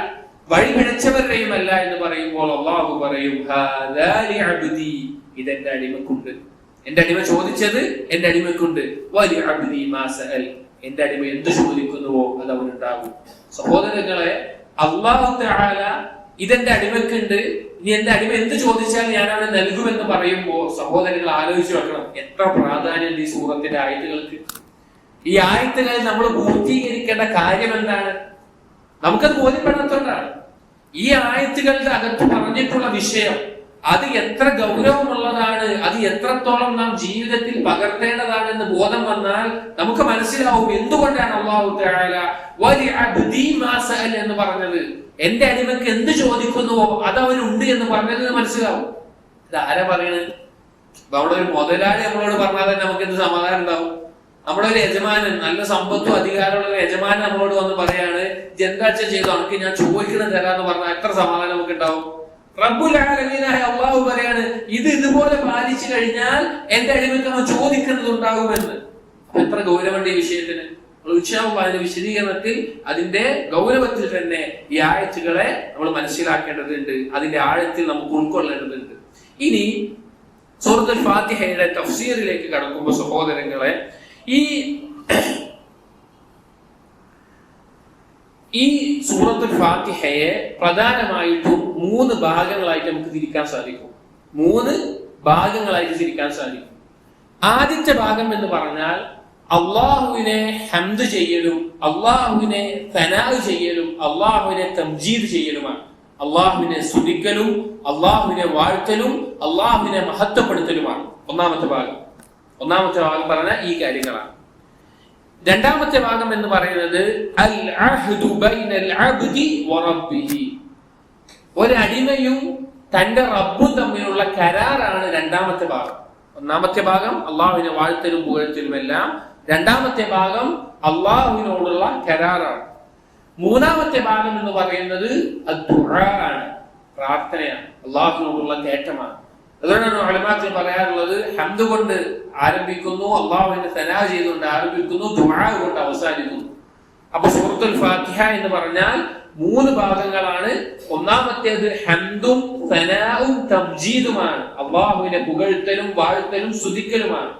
വഴി പിഴച്ചവരുടെയുമല്ല എന്ന് പറയുമ്പോൾ അല്ലാഹു പറയും ഹാദാ ലിഅബ്ദി, ഇതെന്റെ അടിമക്കുണ്ട്, എന്റെ അടിമ ചോദിച്ചത് എന്റെ അടിമക്കുണ്ട്. വലിഅബ്ദി മാ സഅൽ, എന്റെ അടിമ എന്ത് ചോദിക്കുന്നുവോ അത് അവനുണ്ടാകും. സഹോദരങ്ങളെ, അല്ലാഹു തആല ഇതെന്റെ അടിമക്കുണ്ട്, ഇനി എന്റെ അടിമ എന്ത് ചോദിച്ചാൽ ഞാൻ അവന് നൽകുമെന്ന് പറയുമ്പോൾ സഹോദരങ്ങൾ ആലോചിച്ച് വെക്കണം എത്ര പ്രാധാന്യം ഈ സൂറത്തിന്റെ ആയത്തുകൾക്ക്. ഈ ആയത്തുകൾ നമ്മൾ പൂർത്തീകരിക്കേണ്ട കാര്യം എന്താണ്? നമുക്കത് ബോധ്യപ്പെടാത്തതുകൊണ്ടാണ്. ഈ ആയത്തുകളുടെ അകത്ത് പറഞ്ഞിട്ടുള്ള വിഷയം അത് എത്ര ഗൗരവമുള്ളതാണ്, അത് എത്രത്തോളം നാം ജീവിതത്തിൽ പകർത്തേണ്ടതാണെന്ന് ബോധം വന്നാൽ നമുക്ക് മനസ്സിലാവും എന്തുകൊണ്ടാണ് അല്ലാഹു തആല വലിഅബ്ദി മാ സഅൽ എന്ന് പറഞ്ഞത്. എന്റെ അടിമക്ക് എന്ത് ചോദിക്കുന്നുവോ അത് അവനുണ്ട് എന്ന് പറഞ്ഞത് മനസ്സിലാവും. ഇത് ആരാ പറയണത്? നമ്മുടെ ഒരു മുതലാളി നമ്മളോട് പറഞ്ഞാൽ തന്നെ നമുക്ക് എന്ത് സമാധാനം ഉണ്ടാവും? നമ്മുടെ ഒരു യജമാനൻ, നല്ല സമ്പത്തും അധികാരമുള്ള ഒരു യജമാനൻ നമ്മളോട് വന്ന് പറയാണ് എന്താച്ച ചെയ്തു അനക്ക് ഞാൻ ചോദിക്കണം തരാന്ന് പറഞ്ഞാൽ എത്ര സമാധാനം നമുക്ക് ഉണ്ടാവും? റബ്ബുൽ ആലമീനായ അല്ലാഹു പറയാണ് ഇത് ഇതുപോലെ പാലിച്ചു കഴിഞ്ഞാൽ എന്റെ അടിമക്ക് അവൻ ചോദിക്കുന്നത് ഉണ്ടാകുമെന്ന്. എത്ര ഗൗരവമുണ്ട് ഈ വിഷയത്തിന്. അതിന്റെ വിശദീകരണത്തിൽ അതിന്റെ ഗൗരവത്തിൽ തന്നെ ഈ ആയത്തുകളെ നമ്മൾ മനസ്സിലാക്കേണ്ടതുണ്ട്, അതിന്റെ ആഴത്തിൽ നമുക്ക് ഉൾക്കൊള്ളേണ്ടതുണ്ട്. ഇനി സൂറത്തുൽ ഫാത്തിഹയുടെ തഫ്സീറിലേക്ക് കടക്കുമ്പോൾ സഹോദരങ്ങളെ, ഈ സൂറത്തുൽ ഫാത്തിഹയെ പ്രധാനമായിട്ടും 3 ഭാഗങ്ങളായിട്ട് നമുക്ക് തിരിക്കാൻ സാധിക്കും. 3 ഭാഗങ്ങളായിട്ട് തിരിക്കാൻ സാധിക്കും. ആദ്യത്തെ ഭാഗം എന്ന് പറഞ്ഞാൽ അള്ളാഹുവിനെ ഹംദ് ചെയ്യലും അള്ളാഹുവിനെ സനാഅ് ചെയ്യലും അള്ളാഹുവിനെ തംജീദ് ചെയ്യലുമാണ്. അള്ളാഹുവിനെ സ്തുതിക്കലും അള്ളാഹുവിനെ വാഴ്ത്തലും അള്ളാഹുവിനെ മഹത്വപ്പെടുത്തലുമാണ് ഒന്നാമത്തെ ഭാഗം. ഒന്നാമത്തെ ഭാഗം പറഞ്ഞ ഈ കാര്യങ്ങളാണ്. രണ്ടാമത്തെ ഭാഗം എന്ന് പറയുന്നത് അൽ അഹ്ദു ബൈനൽ അബ്ദി വറബ്ബിഹി, ഒരടിമയും തന്റെ റബ്ബും തമ്മിലുള്ള കരാറാണ് രണ്ടാമത്തെ ഭാഗം. ഒന്നാമത്തെ ഭാഗം അള്ളാഹുവിനെ വാഴ്ത്തലും പുകഴ്ത്തലും എല്ലാം. രണ്ടാമത്തെ ഭാഗം അള്ളാഹുവിനോടുള്ള കരാറാണ്. മൂന്നാമത്തെ ഭാഗം എന്ന് പറയുന്നത് ദുആ ആണ്, പ്രാർത്ഥനയാണ്, അള്ളാഹുവിനോടുള്ള തേട്ടമാണ്. അതുകൊണ്ടാണ് ഉലമാക്കൾ പറയാറുള്ളത് ഹംദ് കൊണ്ട് ആരംഭിക്കുന്നു, അള്ളാഹുവിനെ സനാ ചെയ്തുകൊണ്ട് ആരംഭിക്കുന്നു, ദുആ കൊണ്ട് അവസാനിക്കുന്നു. അപ്പൊ സൂറത്തുൽ ഫാത്തിഹ എന്ന് പറഞ്ഞാൽ 3 ഭാഗങ്ങളാണ്. ഒന്നാമത്തേത് ഹംദും സനാഉം തംജീദുമാണ്, അള്ളാഹുവിനെ പുകഴ്ത്തലും വാഴ്ത്തലും സ്തുതിക്കലുമാണ്.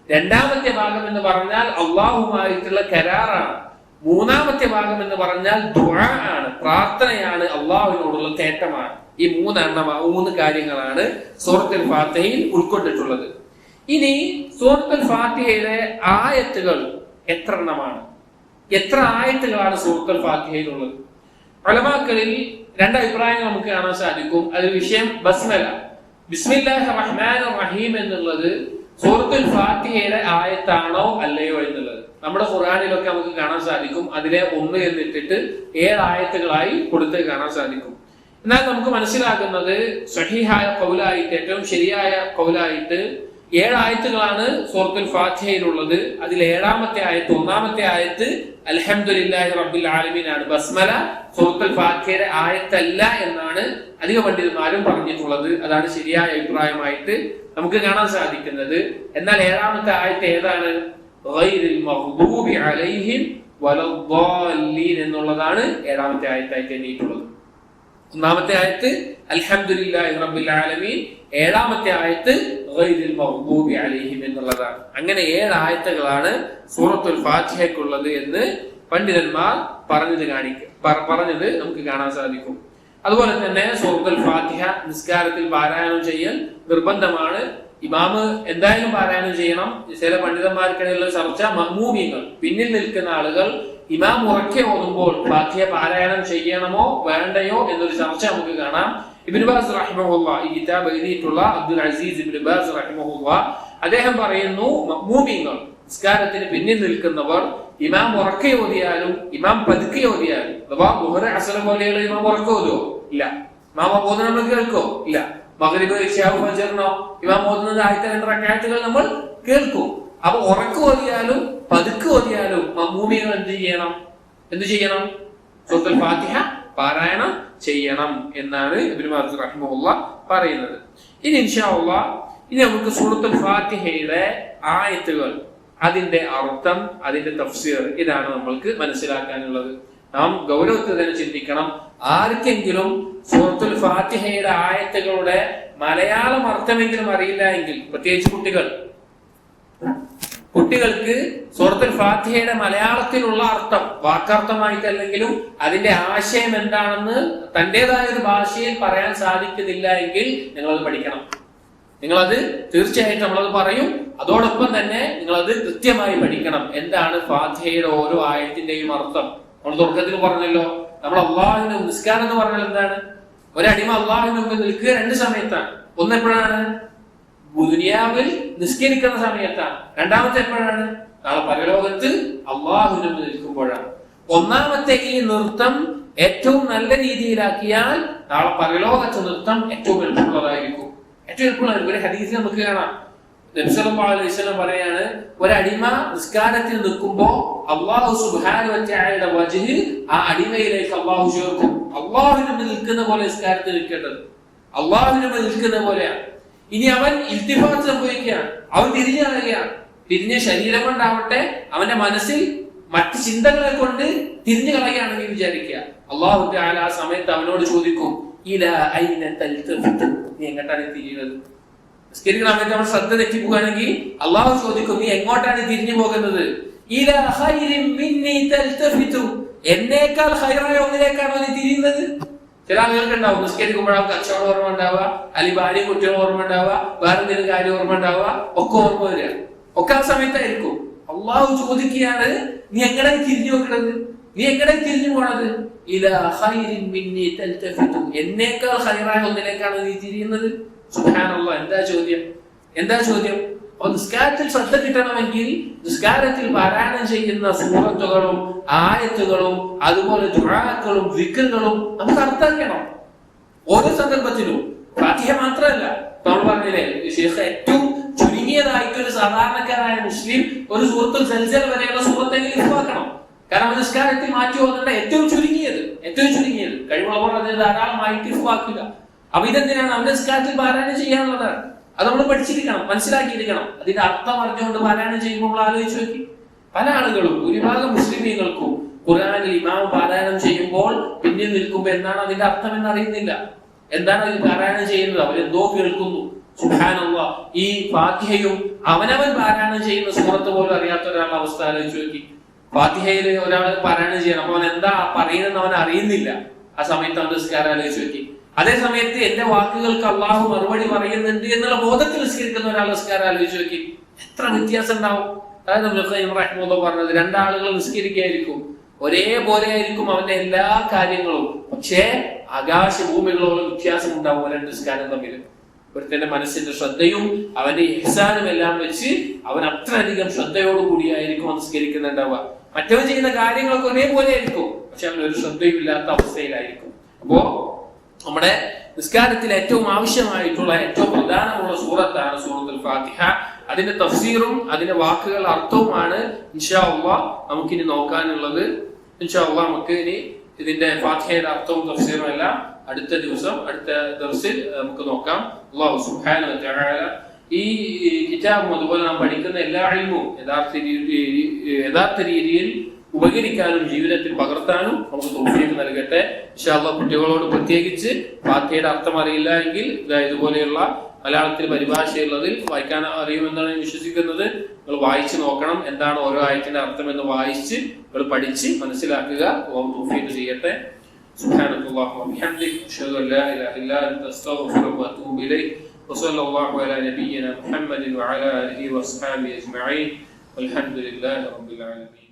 രണ്ടാമത്തെ ഭാഗം എന്ന് പറഞ്ഞാൽ അള്ളാഹുമായിട്ടുള്ള കരാറാണ്. മൂന്നാമത്തെ ഭാഗം എന്ന് പറഞ്ഞാൽ ദുആ ആണ്, പ്രാർത്ഥനയാണ്, അള്ളാഹുവിനോടുള്ള തേട്ടമാണ്. ഈ 3 കാര്യങ്ങളാണ് സൂറത്തുൽ ഫാത്തിഹയിൽ ഉൾക്കൊണ്ടിട്ടുള്ളത്. ഇനി സൂറത്തുൽ ഫാത്തിഹയിലെ ആയത്തുകൾ എത്ര എണ്ണമാണ്? എത്ര ആയത്തുകളാണ് സൂറത്തുൽ ഫാത്തിഹയിലുള്ളത്? ഉലമാക്കളിൽ 2 അഭിപ്രായങ്ങൾ നമുക്ക് കാണാൻ സാധിക്കും. അതിൽ വിഷയം ബസ്മല, ബിസ്മില്ലാഹിർ റഹ്മാനിർ റഹീം എന്നുള്ളത് സൂറത്തുൽ ഫാത്തിഹയിലെ ആയത്താണോ അല്ലയോ എന്നുള്ളത്. നമ്മുടെ ഖുർആനിലൊക്കെ നമുക്ക് കാണാൻ സാധിക്കും അതിലെ 1 എന്നിട്ടിട്ട് 7 ആയത്തുകളായി കൊടുത്ത് കാണാൻ സാധിക്കും. എന്നാൽ നമുക്ക് മനസ്സിലാക്കുന്നത് സഹീഹായ ഖൗലായിട്ട്, ഏറ്റവും ശരിയായ ഖൗലായിട്ട് 7 ആയത്തുകളാണ് സൂറത്തുൽ ഫാത്തിഹയിലുള്ളത്. അതിൽ 7ാമത്തെ ആയത്ത്, 1ാമത്തെ ആയത്ത് അൽഹംദുലില്ലാഹി റബ്ബിൽ ആലമീൻ ആണ്. ബസ്മല സൂറത്തുൽ ഫാത്തിഹയുടെ ആയത്തല്ല എന്നാണ് അധിക പണ്ഡിതന്മാരും പറഞ്ഞിട്ടുള്ളത്. അതാണ് ശരിയായ അഭിപ്രായമായിട്ട് നമുക്ക് കാണാൻ സാധിക്കുന്നത്. എന്നാൽ 7ാമത്തെ ആയത്ത് ഏതാണ്? ഗൈറിൽ മഗ്ദൂബി അലൈഹിം വലദ്ദാല്ലീൻ എന്നുള്ളതാണ് 7ാമത്തെ ആയത്തായിട്ട് എണ്ണിയിട്ടുള്ളത്. 1ാമത്തെ ആയത്ത് അൽഹംദുലില്ലാഹി റബ്ബിൽ ആലമീൻ, 7ാമത്തെ ആയത്ത് ഗൈറിൽ മഗ്ദൂബി അലൈഹിം എന്നുള്ളതാണ്. അങ്ങനെ 7 ആയത്തുകളാണ് സൂറത്തുൽ ഫാത്തിഹയ്ക്കുള്ളത് എന്ന് പണ്ഡിതന്മാർ പറഞ്ഞത് നമുക്ക് കാണാൻ സാധിക്കും. അതുപോലെ തന്നെ സൂറത്തുൽ ഫാത്തിഹ നിസ്കാരത്തിൽ പാരായണം ചെയ്യൽ നിർബന്ധമാണ്. ഇമാമ് എന്തായാലും പാരായണം ചെയ്യണം. ചില പണ്ഡിതന്മാർക്കിടയിലുള്ള ചർച്ച, മഅ്മൂമീങ്ങൾ പിന്നിൽ നിൽക്കുന്ന ആളുകൾ ഇമാം ഉറക്കെ ഓതുമ്പോൾ ഫാത്തിഹ പാരായണം ചെയ്യണമോ വേണ്ടയോ എന്നൊരു ചർച്ച നമുക്ക് കാണാം. ഇബ്നു ബാസ് റഹിമഹുല്ലാഹ്, ഈ കിതാബ് എഴുതിയിട്ടുള്ള അബ്ദുൽ അസീസ് ഇബ്നു ബാസ് റഹിമഹുല്ലാഹ്, അദ്ദേഹം പറയുന്നു മഅ്മൂമീങ്ങൾ, നിസ്കാരത്തിന് പിന്നിൽ നിൽക്കുന്നവർ ഇമാം ഉറക്കെ ഓതിയാലും ഇമാം പതുക്കെ ഓതിയാലും, അഥവാ ദുഹർ അസ്ർ പോലെയുള്ള ഇമാം ഉറക്കെ ഓതുവോ? ഇല്ല. ഇമാം ഓതുന്നത് നമ്മൾ കേൾക്കോ? ഇല്ല. മഗ്രിബ് ഇശാ ഫജ്റിനോ ഇമാം ഓതുന്നത് ആദ്യത്തെ 2 റക്അത്തുകൾ നമ്മൾ കേൾക്കും. അപ്പൊ ഉറക്കെ ഓതിയാലും പതുക്കെ ഓതിയാലും മഅ്മൂമികൾ എന്ത് ചെയ്യണം? സൂറത്തുൽ ഫാത്തിഹ പാരായണം ചെയ്യണം എന്നാണ് ഇബ്നു ബാസ് റഹിമഹുല്ലാഹ് പറയുന്നത്. ഇനി ഇൻഷാ അല്ലാഹ് നമുക്ക് സൂറത്തുൽ ഫാത്തിഹയുടെ ആയത്തുകൾ, അതിന്റെ അർത്ഥം, അതിന്റെ തഫ്സീർ, ഇതാണ് നമ്മൾക്ക് മനസ്സിലാക്കാനുള്ളത്. നാം ഗൗരവത്തിൽ തന്നെ ചിന്തിക്കണം. ആർക്കെങ്കിലും സൂറത്തുൽ ഫാത്തിഹയുടെ ആയത്തുകളുടെ മലയാളം അർത്ഥമെങ്കിലും അറിയില്ല എങ്കിൽ, പ്രത്യേകിച്ച് കുട്ടികൾക്ക് സൂറത്തുൽ ഫാത്തിഹയുടെ മലയാളത്തിലുള്ള അർത്ഥം, വാക്കർത്ഥമായിട്ടല്ലെങ്കിലും അതിന്റെ ആശയം എന്താണെന്ന് തന്റേതായ ഒരു ഭാഷയിൽ പറയാൻ സാധിക്കുന്നില്ല എങ്കിൽ നിങ്ങളത് പഠിക്കണം. നിങ്ങളത് തീർച്ചയായിട്ടും നമ്മളത് പറയും. അതോടൊപ്പം തന്നെ നിങ്ങളത് കൃത്യമായി പഠിക്കണം. എന്താണ് ഫാത്തിഹയുടെ ഓരോ ആയത്തിന്റെയും അർത്ഥം? നമ്മൾ തുടക്കത്തിൽ പറഞ്ഞല്ലോ, നമ്മൾ അള്ളാഹുവിന്റെ നിസ്കാരം എന്ന് പറഞ്ഞാൽ എന്താണ്? ഒരടിമ അള്ളാഹുവിന് മുമ്പ് നിൽക്കുക 2 സമയത്താണ്. ഒന്ന് എപ്പോഴാണ്? ദുനിയാവിൽ നിസ്കരിക്കുന്ന സമയത്താണ്. രണ്ടാമത്തെ എപ്പോഴാണ്? നാളെ പരലോകത്ത് അള്ളാഹുവിന് മുമ്പ് നിൽക്കുമ്പോഴാണ്. ഒന്നാമത്തെ ഈ നൃത്തം ഏറ്റവും നല്ല രീതിയിലാക്കിയാൽ നാളെ പരലോകത്തെ നൃത്തം ഏറ്റവും എളുപ്പമുള്ളതായിരിക്കും. ഒരു ഹദീസിൽ നമുക്ക് കാണാം, നബി സല്ലല്ലാഹു അലൈഹി വസല്ലം പറയാണ്, ഒരടിമ നിസ്കാരത്തിൽ നിൽക്കുമ്പോ അല്ലാഹു സുബ്ഹാനഹു വ തആലയുടെ വജ്ഹ് ആ അടിമയിലേക്ക് അല്ലാഹു ചേർക്കും. അല്ലാഹുവിന് മുമ്പിൽ നിൽക്കുന്ന പോലെ നിസ്കാരത്തിൽ നിൽക്കേണ്ടത്, അല്ലാഹുവിന് മുമ്പിൽ നിൽക്കുന്ന പോലെയാണ്. ഇനി അവൻ ഇൽത്തിഫാത്ത് സംഭവിക്കുകയാണ്, അവൻ തിരിഞ്ഞറിയുകയാണ്. തിരിഞ്ഞ ശരീരം കൊണ്ടാവട്ടെ, അവന്റെ മനസ്സിൽ മറ്റ് ചിന്തകളെ കൊണ്ട് തിരിഞ്ഞു കളയുകയാണെന്ന് വിചാരിക്കുക. അല്ലാഹു തആല ആ സമയത്ത് അവനോട് ചോദിക്കും, ഇലാ ഐന തൽതഫിതു, നീ എങ്ങോട്ടാണ് തിരിയുന്നത്? നിസ്കരിക്കുന്ന സമയത്ത് നമ്മൾ ശ്രദ്ധ തെറ്റിപ്പോവുകയാണെങ്കിൽ അള്ളാഹു ചോദിക്കും, നീ എങ്ങോട്ടാണ് തിരിഞ്ഞു പോകുന്നത്? ഇലാ ഖൈരിൻ മിന്നി തൽതഫിതു, എന്നേക്കാൾ ഖൈറായ ഒന്നിലേക്കാണോ നീ തിരിയുന്നത്? ചില ആളുകൾക്ക് ഉണ്ടാവും, നിസ്കരിക്കുമ്പോഴാവും കച്ചവടം ഓർമ്മ ഉണ്ടാവുക, അല്ലെങ്കിൽ ഭാര്യയും കുട്ടികളും ഓർമ്മ ഉണ്ടാവുക, വേറെ എന്തെങ്കിലും കാര്യം ഓർമ്മ ഉണ്ടാവുക, ഒക്കെ ഓർമ്മ വരിക. ഒക്കെ ആ സമയത്തായിരിക്കും. അള്ളാഹു ചോദിക്കുകയാണ്, നീ എങ്ങനെ തിരിഞ്ഞു നോക്കണത്? നീ എങ്ങനെ തിരിഞ്ഞു പോണത്? ഇലാ ഖൈരിൻ മിന്നി തൽതഫിതു, എന്നേക്കാൾ ഖൈറായ ഒന്നിലേക്കാണ് നീ തിരിയുന്നത്. സുബ്ഹാനല്ലാഹ്, എന്താ ചോദ്യം? അപ്പൊ നിസ്കാരത്തിൽ ശ്രദ്ധ കിട്ടണമെങ്കിൽ നിസ്കാരത്തിൽ പാരായണം ചെയ്യുന്ന സൂറത്തുകളും ആയത്തുകളും അതുപോലെ ദുആകളും ദിക്റുകളും നമുക്ക് അർത്ഥമാക്കണം ഓരോ സന്ദർഭത്തിലും. ഫാത്തിഹ മാത്രമല്ല, നമ്മൾ പറഞ്ഞില്ലേ, ശേഖ ഏറ്റവും ചുരുങ്ങിയതായിട്ടൊരു സാധാരണക്കാരായ മുസ്ലിം ഒരു സൂറത്തുൽ സൽസൽ വരെയുള്ള സൂറത്തെങ്കിലും ഇഫാക്കണം. കാരണം നിസ്കാരത്തിൽ മാറ്റി ഓതേണ്ട ഏറ്റവും ചുരുങ്ങിയത് കഴിവുള്ളവർ അതിന് ധാരാളമായിട്ട് ഇഫാക്കുക. അപ്പൊ ഇതെന്തിനാണ്? അവന്റെ നിസ്കാരത്തിൽ പാരായണം ചെയ്യാനുള്ളതാണ്. അത് നമ്മൾ പഠിച്ചിരിക്കണം, മനസ്സിലാക്കിയിരിക്കണം. അതിന്റെ അർത്ഥം അറിഞ്ഞുകൊണ്ട് പാരായണം ചെയ്യുമ്പോൾ നമ്മൾ ആലോചിച്ച് നോക്കി. പല ആളുകളും, ഭൂരിഭാഗം മുസ്ലിമീങ്ങൾക്കും ഖുർആനിൽ ഇമാം പാരായണം ചെയ്യുമ്പോൾ പിന്നിൽ നിൽക്കുമ്പോൾ എന്താണ് അതിന്റെ അർത്ഥം എന്ന് അറിയുന്നില്ല. എന്താണ് അവർ പാരായണം ചെയ്യുന്നത്? അവരെന്തോ കേൾക്കുന്നു. സുബ്ഹാനല്ലാഹ്, ഈ ഫാത്തിഹയും അവനവൻ പാരായണം ചെയ്യുന്ന സൂറത്ത് പോലും അറിയാത്ത ഒരാളുടെ അവസ്ഥ ആലോചിച്ച് നോക്കി. ഫാത്തിഹയിൽ ഒരാൾ പാരായണം ചെയ്യണം, അപ്പൊ അവൻ എന്താ പറയുന്നത് അവൻ അറിയുന്നില്ല. ആ സമയത്ത് അവൻ നിസ്കാരം ആലോചിച്ച് നോക്കി. അതേ സമയത്ത് എന്റെ വാക്കുകൾക്ക് അള്ളാഹു മറുപടി പറയുന്നുണ്ട് എന്നുള്ള ബോധത്തിൽ നിസ്കരിക്കുന്ന ഒരാൾ നിസ്കാരം ആലോചിച്ച് നോക്കി. എത്ര വ്യത്യാസം ഉണ്ടാവും. അതായത് റഹ്മത്തുള്ളാഹി പറഞ്ഞത്, രണ്ടാളുകൾ നിസ്കരിക്കുകയായിരിക്കും, ഒരേപോലെ ആയിരിക്കും അവന്റെ എല്ലാ കാര്യങ്ങളും, പക്ഷേ ആകാശഭൂമികളോളം വ്യത്യാസം ഉണ്ടാവും രണ്ട് നിസ്കാരം തമ്മിൽ. ഒരുത്തന്റെ മനസ്സിന്റെ ശ്രദ്ധയും അവന്റെ ഇഹ്സാനും എല്ലാം വെച്ച് അവൻ അത്രയധികം ശ്രദ്ധയോടുകൂടിയായിരിക്കും നിസ്കരിക്കുന്നുണ്ടാവുക. മറ്റവൻ ചെയ്യുന്ന കാര്യങ്ങളൊക്കെ ഒരേപോലെ ആയിരിക്കും, പക്ഷെ അവൻ ഒരു ശ്രദ്ധയും ഇല്ലാത്ത അവസ്ഥയിലായിരിക്കും. അപ്പോ നമ്മുടെ നിസ്കാരത്തിൽ ഏറ്റവും ആവശ്യമായിട്ടുള്ള, ഏറ്റവും പ്രധാനമുള്ള സൂറത്താണ് സൂറത്തുൽ ഫാത്തിഹ. അതിന്റെ തഫ്സീറും അതിന്റെ വാക്കുകൾ അർത്ഥവുമാണ് ഇൻഷാ അല്ലാഹ് നമുക്കിനി നോക്കാനുള്ളത്. ഇൻഷാ അല്ലാഹ് നമുക്ക് ഇനി ഇതിന്റെ ഫാത്തിഹയുടെ അർത്ഥവും തഫ്സീറും എല്ലാം അടുത്ത ദിവസം, അടുത്ത ദർസിൽ നമുക്ക് നോക്കാം. അല്ലാഹു സുബ്ഹാനഹു വ തആല ഈ കിതാബും അതുപോലെ നാം പഠിക്കുന്ന എല്ലാ ഇൽമും യഥാർത്ഥ രീതിയിൽ ഉപകരിക്കാനും ജീവിതത്തിൽ പകർത്താനും നമുക്ക് തൗഫീഖ് നൽകട്ടെ. ഇൻഷാ അല്ലാഹ് കുട്ടികളോട് പ്രത്യേകിച്ച് ഫാത്തിഹയുടെ അർത്ഥം അറിയില്ല എങ്കിൽ ഇതുപോലെയുള്ള മലയാളത്തിൽ പരിഭാഷയുള്ളതിൽ വായിക്കാൻ അറിയുമെന്നാണ് ഞാൻ വിശ്വസിക്കുന്നത്. നിങ്ങൾ വായിച്ചു നോക്കണം, എന്താണ് ഓരോ ആയത്തിന്റെ അർത്ഥം എന്ന് വായിച്ച് നിങ്ങൾ പഠിച്ച് മനസ്സിലാക്കുക. അല്ലാഹു തൗഫീഖ് ചെയ്യട്ടെ. സുബ്ഹാനല്ലാഹി വബിഹംദിഹി അഷ്ഹദു അൻ ലാ ഇലാഹ ഇല്ലാ അൻത അസ്തഗ്ഫിറുക വഅതൂബു ഇലൈക് വസല്ലല്ലാഹു അലാ നബിയ്യിനാ മുഹമ്മദിൻ വഅലാ ആലിഹി വഅസ്ഹാബിഹി അജ്മഈൻ വൽഹംദുലില്ലാഹി റബ്ബിൽ ആലമീൻ.